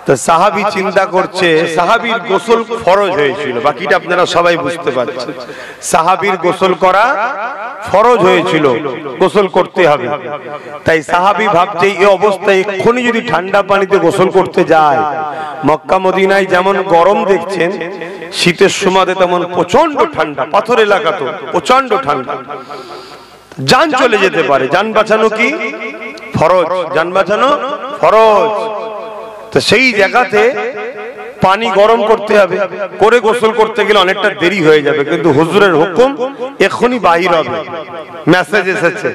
তো সাহাবী চিন্তা করছে, সাহাবীর গোসল ফরজ হয়েছিল, বাকিটা আপনারা সবাই বুঝতে পারছেন। সাহাবীর গোসল করা ফরজ হয়েছিল, গোসল করতে হবে। তাই সাহাবী ভাবছে এই অবস্থায় এক্ষুনি যদি ঠান্ডা পানিতে গোসল করতে যায়, মক্কা মদিনায় যেমন গরম দেখছেন, শীতের সময়তে তেমন প্রচন্ড ঠান্ডা, পাথর এলাকা তো প্রচন্ড ঠান্ডা, জান চলে যেতে পারে। জান বাঁচানো কি ফরজ, জান বাঁচানো ফরজ। তো সেই জায়গাতে পানি গরম করতে হবে, করে গোসল করতে গেলে অনেকটা দেরি হয়ে যাবে, কিন্তু হুজুরের হুকুম এখনই বাহির হবে, মেসেজ এসেছে,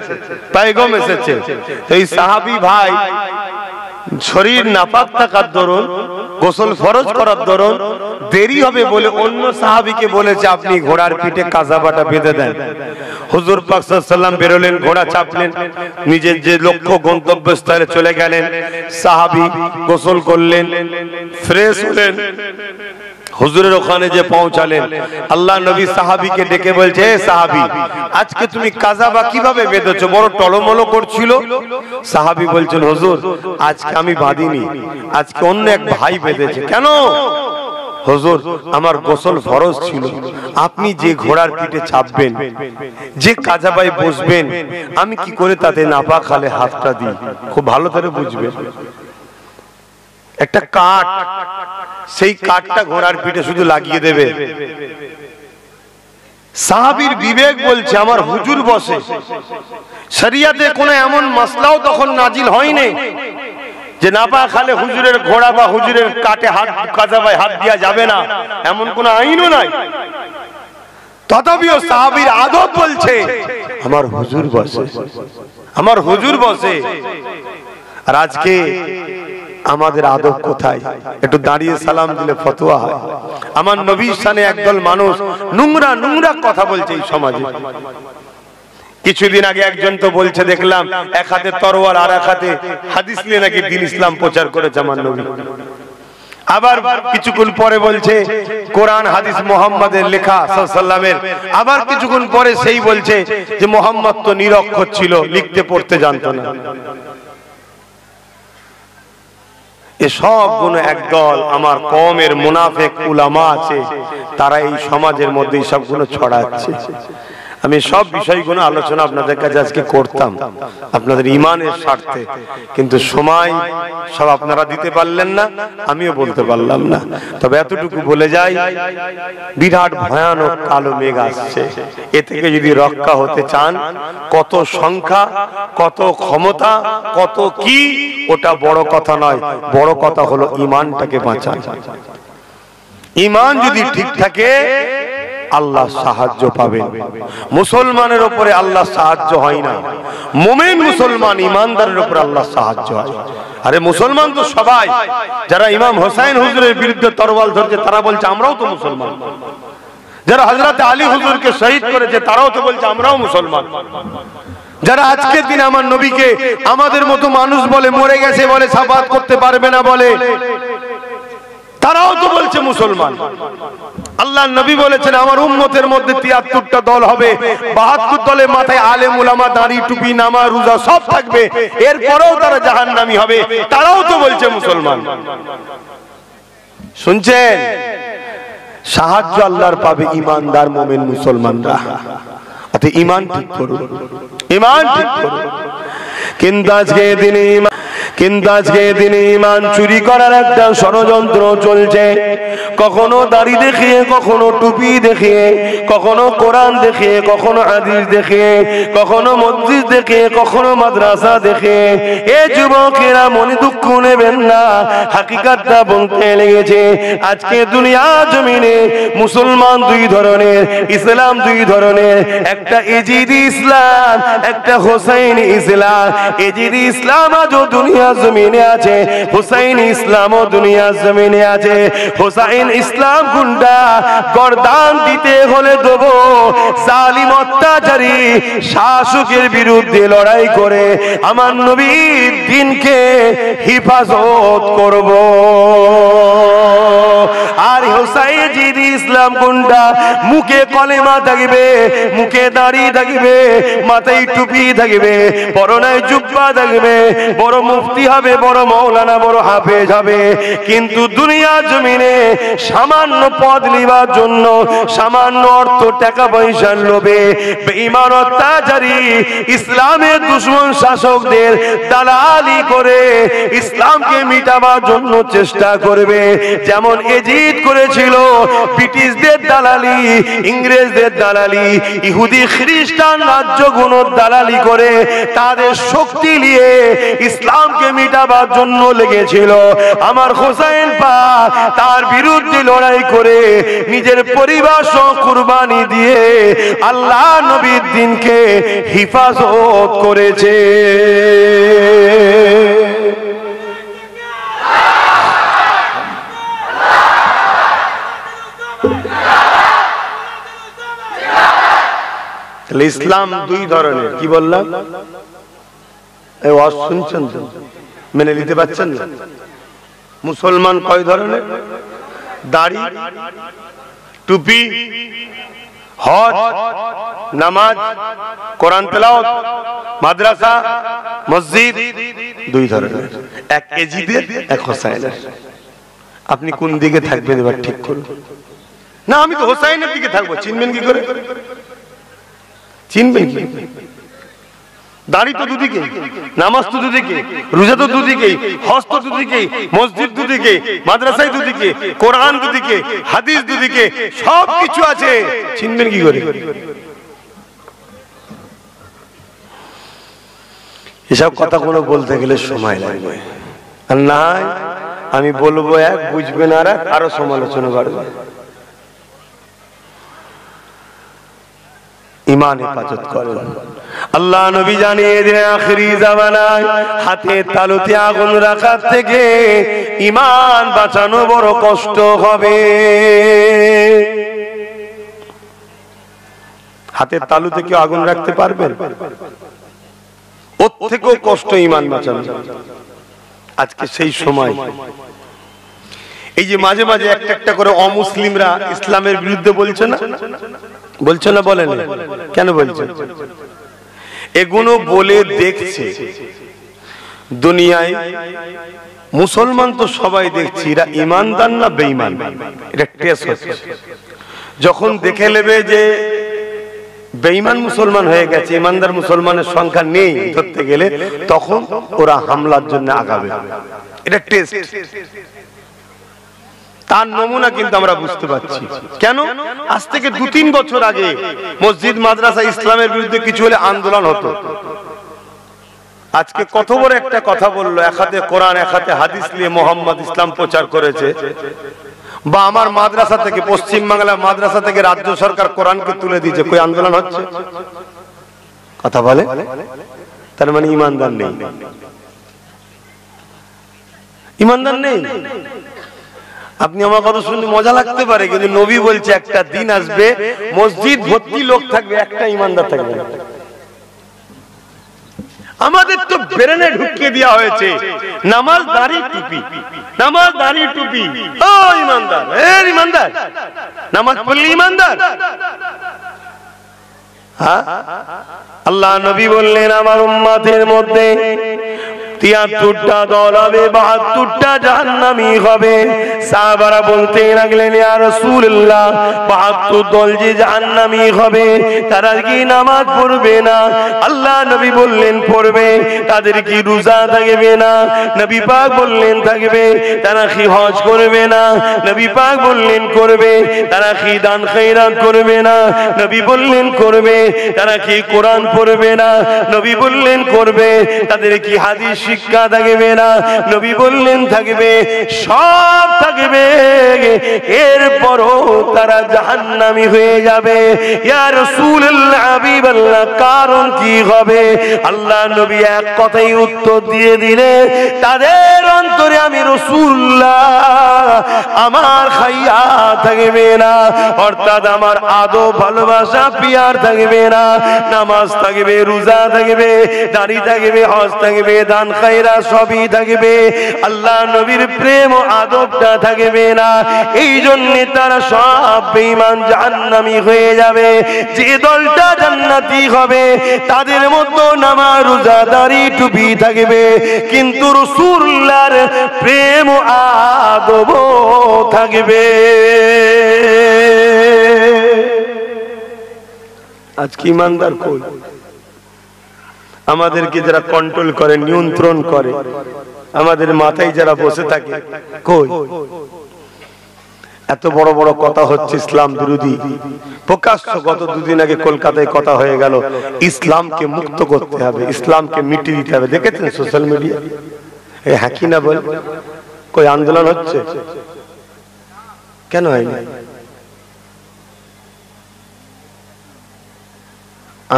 পেগাম এসেছে। এই সাহাবী ভাই শরীর নাপাক থাকার দরুন, গোসল ফরজ করার দরুন দেরি হবে বলে অন্য সাহাবীকে বলেছে আপনি ঘোড়ার পিঠে কাজাবাটা বেঁধে দেন। হুজুর পাক সাল্লাল্লাহু আলাইহি ওয়াসাল্লাম বেরোলেন, ঘোড়া চাপলেন, নিজের যে লক্ষ্য গন্তব্যস্থলে চলে গেলেন। সাহাবী গোসল করলেন, ফ্রেশ হলেন, হুজুরের ওখানে যে পৌঁছালেন, আল্লাহ নবী সাহাবীকে ডেকে বলছে, হে সাহাবী, আজকে তুমি কাজাবা কিভাবে বেঁধেছো? বড় টলমলো করছিল। সাহাবী বলছেন, হুজুর আজকে আমি বাঁধিনি, আজকে অন্য এক ভাই বেঁধেছে। কেন? হুজুর আমার গোসল ফরজ ছিল, আপনি যে ঘোড়ার পিঠে চাপবেন, যে কাজাবায় বসবেন, আমি কি করে তাতে নাপাক হালে হাতটা দিই? খুব ভালো করে বুঝবেন, একটা কাঠ, সেই কাঠটা ঘোড়ার পিঠে শুধু লাগিয়ে দেবে। সাহাবীর বিবেক বলছে আমার হুজুর বসে, শরিয়াতে কোনো এমন মাসলাও তখন নাজিল হয়নি যে নাপাক হালে হুজুরের ঘোড়া বা হুজুরের কাটে হাত, কাজাবায় হাত দেওয়া যাবে না, এমন কোন আইনও নাই। তথাপিও সাহাবীর আদব বলছে আমার হুজুর বসে, আমার হুজুর বসে। আর আজকে আমাদের আদব কোথায়? একটু দাঁড়িয়ে সালাম দিলে ফতোয়া হয়। আমার নবীর শানে একদল মানুষ নোংরা নোংরা কথা বলছে এই সমাজে। কিছুদিন আগে একজন তো বলছে, দেখলাম এক হাতে তরোয়াল আর এক হাতে হাদিস নিয়ে নাকি দ্বীন ইসলাম প্রচার করেছে আমার নবী। আবার কিছুক্ষণ পরে বলছে কোরআন হাদিস মুহাম্মাদের লেখা সাল্লাল্লাহু আলাইহি ওয়াসাল্লামের। আবার কিছুক্ষণ পরে সেই বলছে যে মুহাম্মদ তো নিরক্ষর ছিল, লিখতে পড়তে জানতো না। এসব গুণ একদল আমার কওমের মুনাফিক উলামা আছে, তারা এই সমাজের মধ্যে সব গুণ ছড়াচ্ছে। আমি সব বিষয়গুলো আলোচনা আপনাদের কাছে আজকে করতাম আপনাদের ঈমানের স্বার্থে, কিন্তু সময় সব আপনারা দিতে পারলেন না, আমিও বলতে পারলাম না। তবে এতটুকু বলে যাই, বিরাট ভয়ানক কালো মেঘ আসছে। এ থেকে যদি রক্ষা হতে চান, কত সংখ্যা, কত ক্ষমতা, কত কি, ওটা বড় কথা নয়, বড় কথা হলো ঈমানটাকে বাঁচান। ঈমান যদি ঠিক থাকে আল্লাহ সাহায্য পাবেন। মুসলমানের উপরে আল্লাহ সাহায্য হয় না, মুমিন মুসলমান ইমানদারের উপরে আল্লাহ সাহায্য হয়। আরে মুসলমান তো সবাই, যারা ইমাম হোসেন হুজুরের বিরুদ্ধে তরবাল ধরছে তারা বলছে আমরাও তো মুসলমান, যারা হযরত আলী হুজুরকে শহীদ করেছে তারাও তো বলছে আমরাও মুসলমান, যারা আজকের দিন আমার নবীকে আমাদের মতো মানুষ বলে, মরে গেছে বলে, সাফাত করতে পারবে না বলে, তারাও তো বলছে মুসলমান। আল্লাহ নবী বলেছেন আমার উম্মতের মধ্যে ৭৩টা দল হবে, ৭২ দলের মাথায় আলেম উলামা, দাড়ি টুপি, নামাজ রোজা সব থাকবে, এরপরেও তারা জাহান্নামী হবে, তারাও তো বলছে মুসলমান। শুনছেন? সাহায্য আল্লাহর পাবে ঈমানদার মুমিন মুসলমানরা। অতএব ঈমান ঠিক করুন, ঈমান ঠিক করুন। কিন্তু আজকে দিনে ঈমান চুরি করার একটা ষড়যন্ত্র চলছে। কখনো দাড়ি দেখিয়ে, কখনো টুপি দেখিয়ে, কখনো কোরআন দেখিয়ে, কখনো হাদিস দেখিয়ে, কখনো মসজিদ দেখিয়ে, কখনো মাদ্রাসা দেখিয়ে। এ যুবকেরা মনে দুঃখ নেবেন না, হাকিকাতটা বলতে লেগেছে। আজকে দুনিয়া জমিনে মুসলমান দুই ধরনের, ইসলাম দুই ধরনের, একটা ইজিদি ইসলাম, একটা হোসাইনি ইসলাম। ইজিদি ইসলাম আজও দুনিয়া জমিনে আছে, হুসাইন ইসলামও দুনিয়া জমিনে আছে। হুসাইন ইসলাম গুন্ডা, গর্দান দিতে হলে দেবো, জালিম অত্যাচারী শাসকের বিরুদ্ধে লড়াই করে আমার নবীর দ্বীনকে হিফাজত করব। আর হুসাইন ইসলাম কোনটা? মুখে কলেমা থাকবে, মুখে দাড়ি থাকবে, মাথায় টুপি থাকবে, পরনায় জুব্বা থাকবে, বড় মুফতি হবে, বড় মাওলানা, বড় হাফেজ হবে, কিন্তু দুনিয়া জমিনে সামান্য পদ নিবার জন্য, সামান্য অর্থ টাকা পয়সার লোভে বেঈমান অত্যাচারী ইসলামের দুশমন শাসকদের দালালি করে ইসলামকে মিটাবার জন্য চেষ্টা করবে। যেমন এজিদ করেছিল ব্রিটিশদের দালালি, ইংরেজদের দালালি, ইহুদি খ্রিস্টান রাজ্যগুলোর দালালি করে তাদের শক্তি নিয়ে ইসলামকে মিটাবার জন্য লেগেছিল। আমার হোসেন পাক তার বিরুদ্ধে লড়াই করে নিজের পরিবার সহ কুরবানি দিয়ে আল্লাহ নবীর দ্বীনকে হিফাজত করেছে। ইসলাম দুই ধরনের, কি বললাম? এই ওয়াজ শুনছেন তো? মেনে নিতে পারছেন না? মুসলমান কয় ধরনের? দাড়ি, টুপি, হজ, নামাজ, কোরআন তেলাওয়াত, মাদ্রাসা, মসজিদ, দুই ধরনের, এক এজিদের, এক হোসাইনের। আপনি কোন দিকে থাকবেন এবার ঠিক করুন। না, আমি তো হোসাইনের দিকে থাকবো, চিনবেন কি করে? চিনবেন কি? দাড়ি তো দুদিকে, নামাজ তো দুদিকে, রোজা তো দুদিকে, হজ তো দুদিকে, মসজিদ দুদিকে, মাদ্রাসায় দুদিকে, কোরআন দুদিকে, হাদিস দুদিকে, সব কিছু আছে, চিনবেন কি করে? এসব কথা কোনো বলতে গেলে সময় লাগবে, আর না আমি বলবো এক, বুঝবেন আর আরো সমালোচনা বাড়বে। ঈমান হেফাজত করেন। আল্লাহ নবী জানিয়ে দিলেন আখিরি জামানায় হাতে তালুতে আগুন রাখার থেকে ঈমান বাঁচানো বড় কষ্ট হবে। হাতের তালুতে কি আগুন রাখতে পারবেন? ওর থেকেও কষ্ট ঈমান বাঁচানো। আজকে সেই সময় এই যে মাঝে মাঝে একটা একটা করে অমুসলিমরা ইসলামের বিরুদ্ধে বলছে না, বলছে না? বলেন কেন বলছে? এগুলো বলে দেখছে দুনিয়ায় মুসলমান তো সবাই দেখছি এরা ইমানদার না বেঈমান, এটা টেস্ট হচ্ছে। যখন দেখে নেবে যে বেঈমান মুসলমান হয়ে গেছে, ইমানদার মুসলমানের সংখ্যা নেই ধরতে গেলে, তখন ওরা হামলার জন্য আগাবে। এটা টেস্ট। তার নমুনা কিন্তু আমরা বুঝতে পারছি। কেন? আজ থেকে 2-3 বছর আগে মসজিদ মাদ্রাসা ইসলামের বিরুদ্ধে কিছু হলে আন্দোলন হতো। আজকে কত বড় একটা কথা বললো, এক হাতে কোরআন এক হাতে হাদিস নিয়ে মোহাম্মদ ইসলাম প্রচার করেছে। বা আমার মাদ্রাসা থেকে, পশ্চিম বাংলা মাদ্রাসা থেকে রাজ্য সরকার কোরআনকে তুলে দিয়েছে, কই আন্দোলন হচ্ছে? কথা বলে, তার মানে ইমানদার নেই, ইমানদার নেই। আপনি আমার কথা শুনতে মজা লাগতে পারে, কিন্তু নবী বলছে একটা দিন আসবে মসজিদ ভর্তি লোক থাকবে, একটা ইমানদার থাকবে না। আমাদের তো ব্রেনে ঢুকিয়ে দেওয়া হয়েছে নামাজ দাড়ি টুপি, নামাজ দাড়ি টুপি, ও ইমানদার, ইমানদার, নামাজ পড়লে ইমানদার। আল্লাহ নবী বললেন আমার উম্মতের মধ্যে 73টা দল হবে, 72টা জাহান্নামী হবে। সাহাবারা বলতে লাগলেন ইয়া রাসূলুল্লাহ 72 দল যে জাহান্নামী হবে তারা কি নামাজ পড়বে না? আল্লাহ নবী বললেন পড়বে। তাদের কি রোজা থাকবে না? নবী পাক বললেন থাকবে। তারা কি হজ করবে না? নবী পাক বললেন করবে। তারা কি দান খয়রাত করবে না? নবী বললেন করবে। তারা কি কোরআন পড়বে না? নবী বললেন করবে। তাদের কি হাদিস শিক্ষা থাকবে না? নবী বললেন থাকবে। সব থাকবে, এরপরও তারা জাহান্নামী হয়ে যাবে। ইয়া রাসূলুল্লাহ, হাবিবাল্লাহ, কারণ কি হবে? আল্লাহ নবী এক কথাই উত্তর দিয়ে দিলেন, তাদের অন্তরে আমি রাসূলুল্লাহ আমার খাইয়া থাকবে না, অর্থাৎ আমার আদব ভালোবাসা পিয়ার থাকবে না। নামাজ থাকবে, রোজা থাকবে, দাড়ি থাকবে, হজ থাকবে, দান গায়রা সবই থাকবে, আল্লাহ নবীর প্রেম ও আদবটা থাকবে না। এই জন্য তারা সব বেঈমান জাহান্নামী হয়ে যাবে। যে দলটা জান্নাতি হবে তাদের মধ্যে নামাজ রোজা দাড়ি টুপি থাকবে, কিন্তু রাসূলুল্লাহর প্রেম ও আদব থাকবে। আজকে ইমানদার কই? আমাদেরকে যারা কন্ট্রোল করে, নিয়ন্ত্রণ করে, আমাদের মাথায় যারা বসে থাকে, কই? এত বড় বড় কথা হচ্ছে ইসলাম বিরোধী, প্রকাশ্য। গত দুদিন আগে কলকাতায় কথা হয়ে গেল, ইসলামকে মুক্ত করতে হবে, ইসলামকে মিটিয়ে দিতে হবে। দেখেছেন সোশ্যাল মিডিয়া? হ্যাঁ কি না বল? কই আন্দোলন হচ্ছে? কেন হয়নি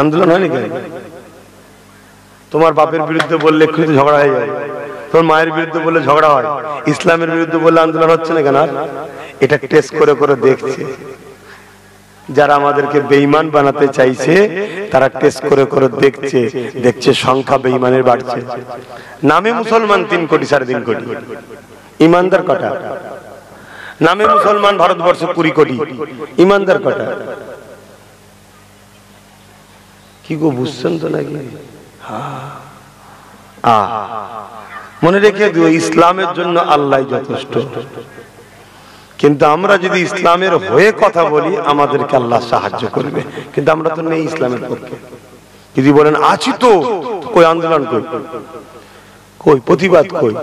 আন্দোলন? হয়নি কেন? তোমার বাপের বিরুদ্ধে বললে একটু ঝগড়া হয়ে যায়, তোমার মায়ের বিরুদ্ধে বললে ঝগড়া হয়, ইসলামের বিরুদ্ধে বললে আন্দোলন হচ্ছে না কেন? এটা টেস্ট করে করে দেখছে যারা আমাদেরকে বেঈমান বানাতে চাইছে, তারা টেস্ট করে করে দেখছে সংখ্যা বেঈমানের বাড়ছে। নামে মুসলমান 3 কোটি 3.5 কোটি, ইমানদার কটা? নামে মুসলমান ভারতবর্ষে 20 কোটি, ইমানদার কটা? কি গো বুঝছেন তো নাকি? মনে রেখে দিও, ইসলামের জন্য আল্লাহ যথেষ্ট। কিন্তু আমরা যদি ইসলামের হয়ে কথা বলি, আমাদেরকে আল্লাহ সাহায্য করবে। কিন্তু আমরা তো নেই ইসলামের পক্ষে। যদি বলেন আছি তো, কই আন্দোলন কই, কই প্রতিবাদ কই,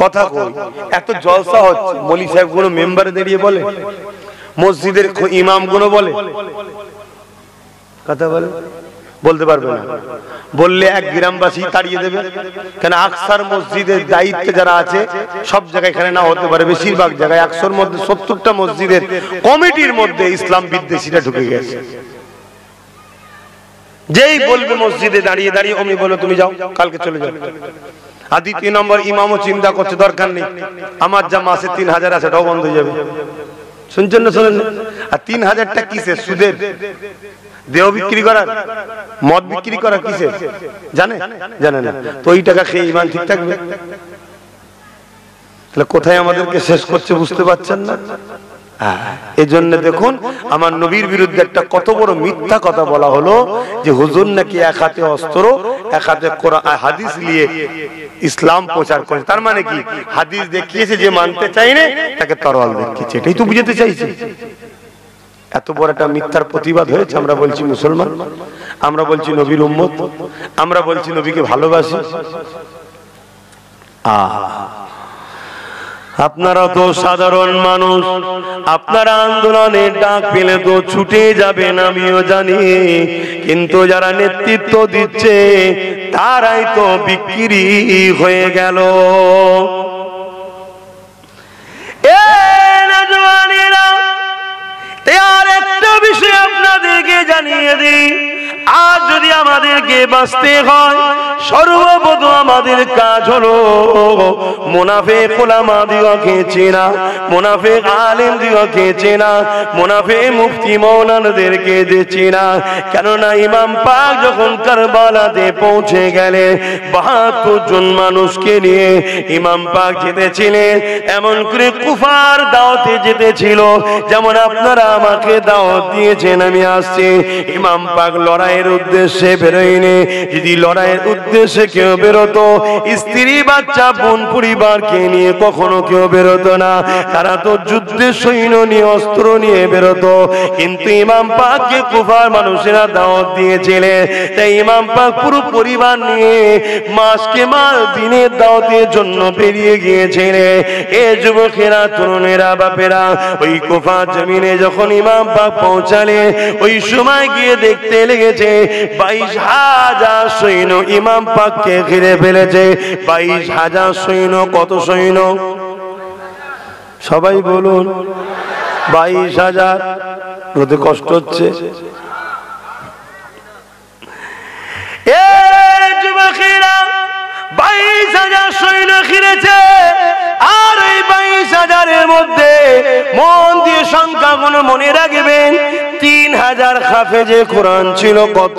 কথা কই? এত জলসা হচ্ছে, মৌলী সাহেব গুলো মেম্বারে দাঁড়িয়ে বলে, মসজিদের ইমাম গুলো বলে, কথা বলে, বলতে পারবে না। বললে এক গ্রামবাসী তাড়িয়ে দেবে। কেন? আকসার মসজিদের দায়িত্বে যারা আছে সব জায়গায় এখানে না হতে পারে, বেশিরভাগ জায়গায় 100-র মধ্যে 70টা মসজিদের কমিটির মধ্যে ইসলাম বিদ্বেষীরা ঢুকে গেছে। যেই বলবে মসজিদে দাঁড়িয়ে দাঁড়িয়ে, অমনি বলো তুমি যাও, কালকে চলে যাও। আর 2 নম্বর ইমামও চিন্তা করছে দরকার নেই, আমার যা মাসে 3000 আছে ওটাও বন্ধ হয়ে যাবে। শুনছেন না? শোনেন? আর 3000টা কিসের? সুদের? দেহ বিক্রি করার? মদ বিক্রি করার? কিসের? জানে না? তো ওই টাকা খেয়ে ইমান ঠিক থাকবে? তাহলে কোথায় আমাদেরকে শেষ করছে বুঝতে পারছেন না? এজন্য দেখুন, আমার নবীর বিরুদ্ধে একটা কত বড় মিথ্যা কথা বলা হলো, যে হুজুর নাকি এক হাতে অস্ত্র, এক হাতে কোরআন হাদিস নিয়ে ইসলাম প্রচার করে। তার মানে কি? হাদিস দেখিয়েছে, যে মানতে চাই না তাকে তরোয়াল দেখিয়েছে। এটাই তো বুঝাতে চাইছে। এত বড় একটা মিথ্যার প্রতিবাদ হয়েছে। আমরা বলছি মুসলমান, আমরা বলছি নবীর উম্মত, আমরা বলছি নবীকে ভালোবাসি। আপনারা তো সাধারণ মানুষ, আপনারা আন্দোলনের ডাক পেলে তো ছুটে যাবেন, আমিও জানি। কিন্তু যারা নেতৃত্ব দিচ্ছে তারাই তো বিক্রি হয়ে গেল। আর একটা বিষয় আপনাদেরকে জানিয়ে দিই, আজ যদি আমাদেরকে বাঁচতে হয়, সর্বপ্রথম আমাদের কাজ হলো মুনাফিক উলামা দিগকে চেনা, মুনাফিক আলেম দিগকে চেনা, মুনাফিক মুফতি মাওলানাদেরকে চেনা। কেননা ইমাম পাক যখন কারবালাতে পৌঁছে গেলেন, 72 জন মানুষকে নিয়ে ইমাম পাক যেতেছিলেন। এমন করে কুফার দাওয়াতে যেতেছিল, যেমন আপনারা আমাকে দাওয়াত দিয়েছেন, আমি আসছি। ইমাম পাক লড়াইয়ের উদ্দেশ্যে বেরোয়নি। যদি লড়াইয়ের উদ্দেশ্যে কেউ বেরোতো, স্ত্রী বাচ্চা বোন পরিবারকে নিয়ে কখনো কেউ বেরোতো না। তারা তো যুদ্ধের সৈন্য নিয়ে, অস্ত্র নিয়ে বেরোতো। কিন্তু ইমাম পাককে কুফার মানুষেরা দাওয়াত দিয়েছিলেন, তাই ইমাম পাক পুরো পরিবার নিয়ে মাসকে মাস দিনের দাওয়াতের জন্য বেরিয়ে গিয়েছিলেন। এ যুবকেরা, তরুণেরা, বাপেরা, ওই কুফা জমিনে যখন ইমাম পাক পৌঁছালেন, ওই সময় গিয়ে দেখতে লেগেছে 22,000 সৈন্য ইমাম পাককে ঘিরে ফেলেছে। 22,000 সৈন্য। কত সৈন্য? সবাই বলুন 22,000। বলতে কষ্ট হচ্ছে? যুবকেরা 22,000 সৈন্য ঘিরেছে। আর এই 22,000-এর মধ্যে মন দিয়ে সংখ্যাগুলো মনে রাখবেন, 3,000 হাফেজে কোরআন ছিল। কত?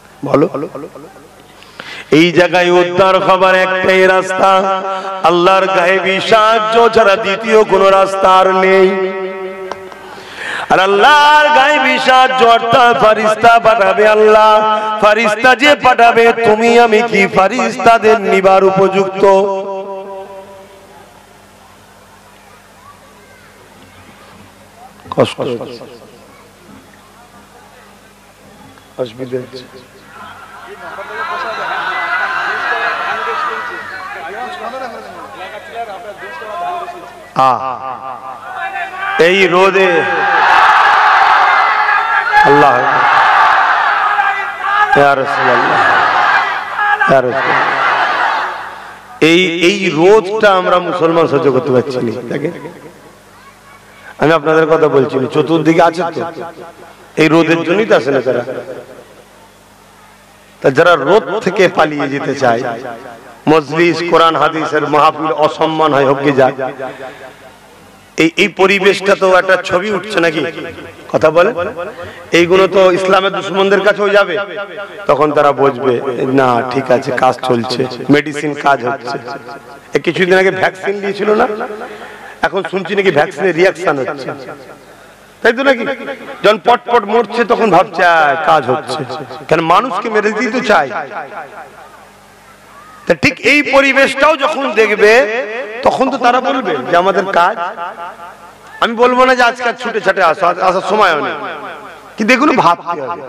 বলো, এই জায়গায় উদ্ধার হবার একটাই রাস্তা, আল্লাহর গায়েবী সাহায্য ছাড়া দ্বিতীয় কোনো রাস্তা আর নেই। আর আল্লাহর গায়েবী সাহায্য অর্থাৎ ফারিস্তা পাঠাবে আল্লাহ। ফারিস্তা যে পাঠাবে, তুমি আমি কি ফারিস্তাদের নিবার উপযুক্ত? কষ্ট অসুবিধা হচ্ছে। এই রোদে আল্লাহ এই রোদটা আমরা মুসলমান সহ্য করতে পারছি না। আমি আপনাদের কথা বলছি, চতুর্দিকে আছে তো, এই রোদের জন্যই তো আসে না তারা। যারা রোদ থেকে পালিয়ে যেতে চায়, মজলিস কোরআন হাদিসের মাহফিল অসম্মান হয়, হোক যায়, এই পরিবেশটা তো একটা ছবি উঠছে নাকি? কথা বলে, এইগুলো তো ইসলামের দুশমনদের কাছেও যাবে, তখন তারা বুঝবে না ঠিক আছে, কাজ চলছে, মেডিসিন কাজ হচ্ছে। কিছুদিন আগে ভ্যাকসিন দিয়েছিল না, এখন শুনছি নাকি ভ্যাকসিনের রিয়াকশন হচ্ছে, তাই তো নাকি? যখন পটপট মরছে তখন ভাবছে কাজ হচ্ছে, কেন মানুষকে মেরে দিতে তো চায়। ঠিক এই পরিবেশটাও যখন দেখবে তখন তো তারা বলবে যে আমাদের কাজ। আমি বলবো না যে আজকাল ছুটে ছাটে আসার সময় নেই, কিন্তু এগুলো ভাবতে হবে,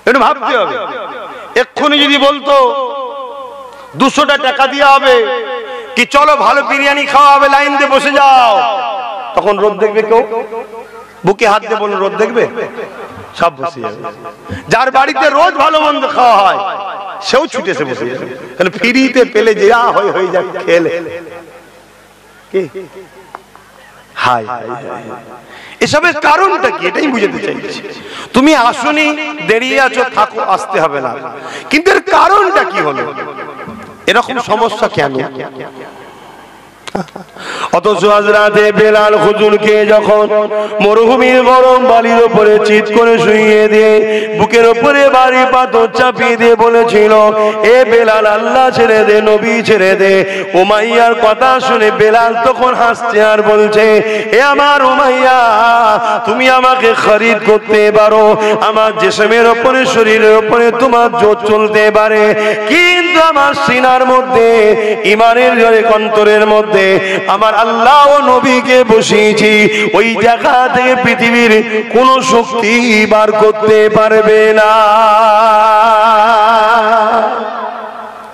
একটু ভাবতে হবে। এক্ষুনি যদি বলতো 200টা টাকা দিয়ে হবে, কি চলো ভালো বিরিয়ানি খাওয়া হবে, লাইন দিয়ে বসে যাও, তখন রোদ দেখবে কেউ? বুকে হাত দিয়ে বলুন, রোদ দেখবে? সব বসে যাবে। যার বাড়িতে রোজ ভালো মন্দ খাওয়া হয় সেও ছুটেছে বসে যাবে, কারণ ফ্রিতে পেলে যা হয়ে যাক খেলে। হাই এসবের কারণটা কি, এটাই বুঝাতে চাইছি। তুমি আসনি, দেরিয়ে আছো, থাকো, আসতে হবে না, কিন্তু এর কারণটা কি হলো, এরকম সমস্যা কেন? অথচ হযরতে বেলাল হুজুরকে যখন মরুভূমির গরম বালির উপরে চিৎ করে শুইয়ে দিয়ে বুকের উপরে ভারী পাথর চাপিয়ে দিয়ে বলেছিল, এ বেলাল, আল্লাহ ছেড়ে দে, নবী ছেড়ে দে। উমাইয়ার কথা শুনে বেলাল তখন হাসছে আর বলছে, এ আমার উমাইয়া, তুমি আমাকে খরিদ করতে পারো, আমার জিসমের উপরে, শরীরের উপরে তোমার জোর চলতে পারে, কিন্তু আমার সিনার মধ্যে, ইমানের অন্তরের মধ্যে আমার আল্লাহ ও নবীকে বসিয়েছি, ওই জায়গা থেকে পৃথিবীর কোন শক্তি বার করতে পারবে না।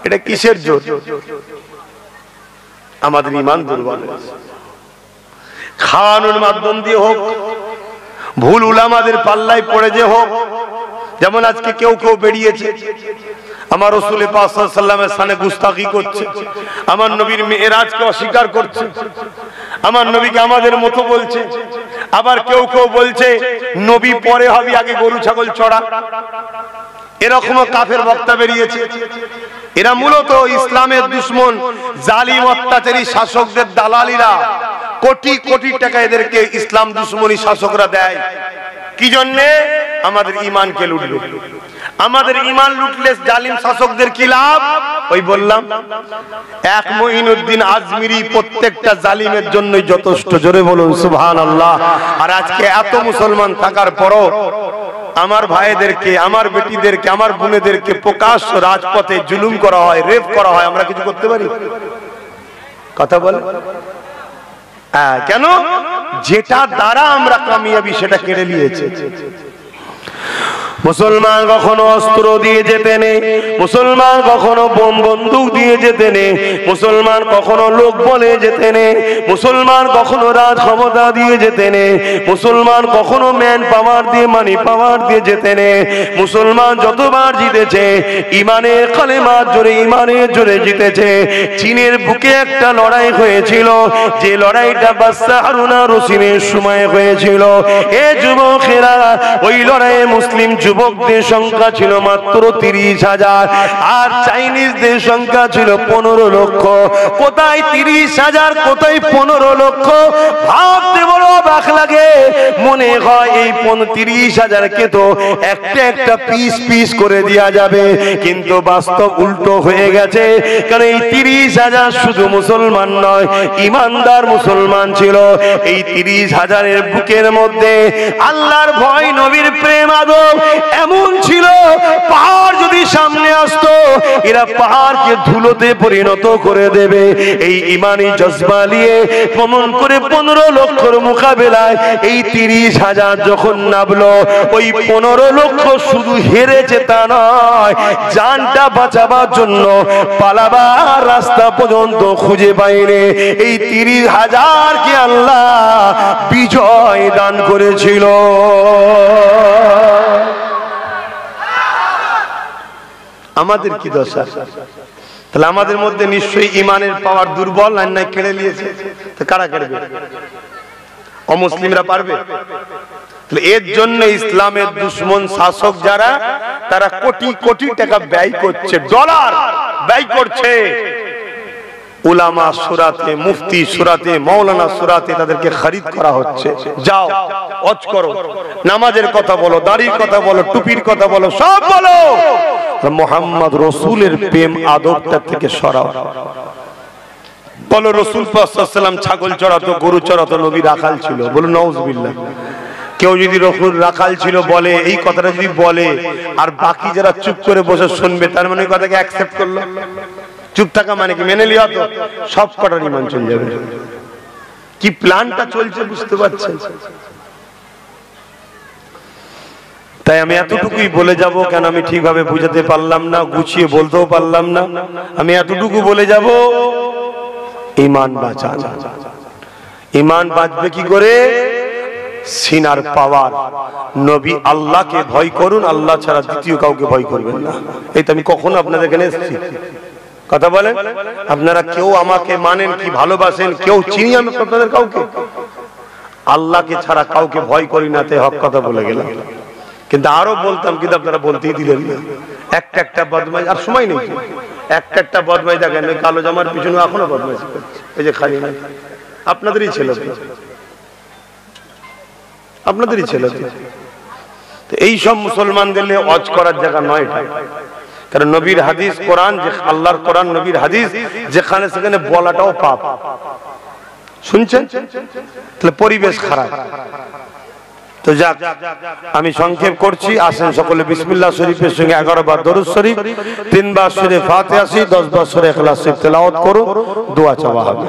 এটা কিসের জোর? আমাদের ঈমান দুর্বল। খাওয়ানোর মাধ্যম দিয়ে হোক, ভুল উলামাদের পাল্লায় পড়ে যে হোক, যেমন আজকে কেউ কেউ বেরিয়েছে আমার রাসূল পাক সাল্লাল্লাহু আলাইহি ওয়াসাল্লামের শানে গুস্তাখি করছে, আমার নবীর মেরাজকে অস্বীকার করছে, আমার নবীকে আমাদের মতো বলছে, আবার কেউ কেউ বলছে নবী পরে হবে, আগে গরু ছাগল চড়া। এরকমও কাফের বক্তা বেরিয়েছে। এরা মূলত ইসলামের দুশমন, জালিম অত্যাচারী শাসকদের দালালিরা। কোটি কোটি টাকা এদেরকে ইসলাম দুশমনী শাসকরা দেয়। কি জন্যে? আমাদের ঈমানকে লুটবে। আমাদের ঈমান লুটলে জালিম শাসকদের কি লাভ? ওই বললাম, এক মঈনুদ্দিন আজমিরি প্রত্যেকটা জালিমের জন্যই যথেষ্ট। জোরে বলুন সুবহানাল্লাহ। আর আজকে এত মুসলমান থাকার পরও আমার ভাইদেরকে, আমার বেটিদেরকে, আমার বোনেদেরকে প্রকাশ্য রাজপথে জুলুম করা হয়, রেপ করা হয়। আমরা কিছু করতে পারি? কথা বলে কেন? যেটা দ্বারা আমরা কামিয়াবি সেটা কেড়ে নিয়েছে। মুসলমান কখনো অস্ত্র দিয়ে যেতে নেই, মুসলমান কখনো বোম বন্দুক দিয়ে যেতে নেই, মুসলমান কখনো লোক বলে যেতে নেই, মুসলমান কখনো রাজ ক্ষমতা দিয়ে যেতে নেই, মুসলমান কখনো ম্যান পাওয়ার দিয়ে, মানি পাওয়ার দিয়ে যেতে নেই। মুসলমান যতবার জিতেছে ইমানের কালেমার জোরে, ইমানের জোরে জিতেছে। চীনের বুকে একটা লড়াই হয়েছিল, যে লড়াইটা বাদশা হারুন আর রশিদের সময় হয়েছিল। এ যুবকেরা, ওই লড়াইয়ে মুসলিম যুবকদের সংখ্যা ছিল মাত্র 30,000 আর চাইনিজদের সংখ্যা ছিল 15 লক্ষ। কোথায় 30,000 কোথায় 15 লক্ষ, ভাবতে বড় অবাক লাগে। মনে হয় এই 30,000কে তো একটা একটা পিস পিস করে দেওয়া যাবে, কিন্তু বাস্তব উল্টো হয়ে গেছে। কারণ এই 30,000 শুধু মুসলমান নয়, ইমানদার মুসলমান ছিল। এই 30,000-এর বুকের মধ্যে আল্লাহর ভয়, নবীর প্রেম, আদব এমন ছিল, পাহাড় যদি সামনে আসতো এরা পাহাড়কে ধুলোতে পরিণত করে দেবে। এই ইমানি জজবা নিয়ে প্রমাণ করে 15 লক্ষর মোকাবেলায় এই 30,000 যখন নামলো, ওই 15 লক্ষ শুধু হেরেছে তা নয়, জানটা বাঁচাবার জন্য পালাবার রাস্তা পর্যন্ত খুঁজে পায়নি। এই 30,000-কে আল্লাহ বিজয় দান করেছিল। আমাদের কি দশা? তাহলে আমাদের মধ্যে নিশ্চয়ই ইমানের পাওয়ার দুর্বল, আর নাই কেড়ে নিয়েছে। তো কারা কেড়বে? অমুসলিমরা পারবে? এর জন্য ইসলামের দুশ্মন শাসক যারা, তারা কোটি কোটি টাকা ব্যয় করছে, ডলার ব্যয় করছে উলামা সুরাতে, মুফতি সুরাতে, মাওলানা সুরাতে তাদেরকে খরিদ করা হচ্ছে। যাও ওয়াজ করো, নামাজের কথা বলো, দাড়ির কথা বলো, টুপির কথা বলো, সব বলো, মুহাম্মদ রাসূলের প্রেম আদবটা থেকে সরাও। বলো রাসূল পাক সাল্লাল্লাহু আলাইহি ওয়াসাল্লাম ছাগল চড়াতো, গরু চড়াতো, নবী রাখাল ছিল। বলো নাউজুবিল্লাহ। কেউ যদি রাসূল রাখাল ছিল বলে, এই কথাটা যদি বলে, আর বাকি যারা চুপ করে বসে শুনবে, তার মানে এই কথাকে অ্যাকসেপ্ট করলো। চুপ থাকা মানে কি মেনে লিয়া? তো সব কটার ইমান চলে যাবে। কি প্ল্যানটা চলছে বুঝতে পারছেন? তাই আমি এতটুকুই বলে যাব, কেন আমি ঠিকভাবে বুঝাতে পারলাম না, গুছিয়ে বলতেও পারলাম না। আমি এতটুকু বলে যাব, ঈমান বাঁচান। ঈমান বাঁচবে কি করে? সিনার পাওয়ার, নবী আল্লাহকে ভয় করুন, আল্লাহ ছাড়া দ্বিতীয় কাউকে ভয় করবেন না। এই তো আমি কখনো আপনাদের এখানে এসেছি, কথা বলেন, আপনারা কেউ আমাকে মানেন কি ভালোবাসেন, কেউ চিনি আমি আপনাদের কাউকে? আল্লাহকে ছাড়া কাউকে ভয় করি না, তাই হক কথা বলে গেলাম। কিন্তু আরো বলতাম, কিন্তু আপনারা বলতেই দিলেন না। একটা একটা বদমাইশ, আর সময় নেই, একটা একটা বদমাইশ দেখেন, ওই কালো জামার পিছনে এখনো বদমাইশ করছে। এই যে খালি নাই, আপনাদেরই ছেলে, আপনাদেরই ছেলে। এই সব মুসলমানদের ওয়াজ করার জায়গা নয় এটা। কারণ নবীর হাদিস, কোরআন, যে আল্লাহর কোরআন, নবীর হাদিস যেখানে সেখানে বলাটাও পাপ। শুনছেন? তাহলে পরিবেশ খারাপ। তো যাক, আমি সংক্ষেপ করছি। আসেন সকলে বিসমিল্লাহ শরীফের সঙ্গে 11 বার দরুদ শরীফ, 3 বার সূরা ফাতিহা, 10 বার সূরা ইখলাস তেলাওয়াত করুন, দোয়া চাওয়া হবে।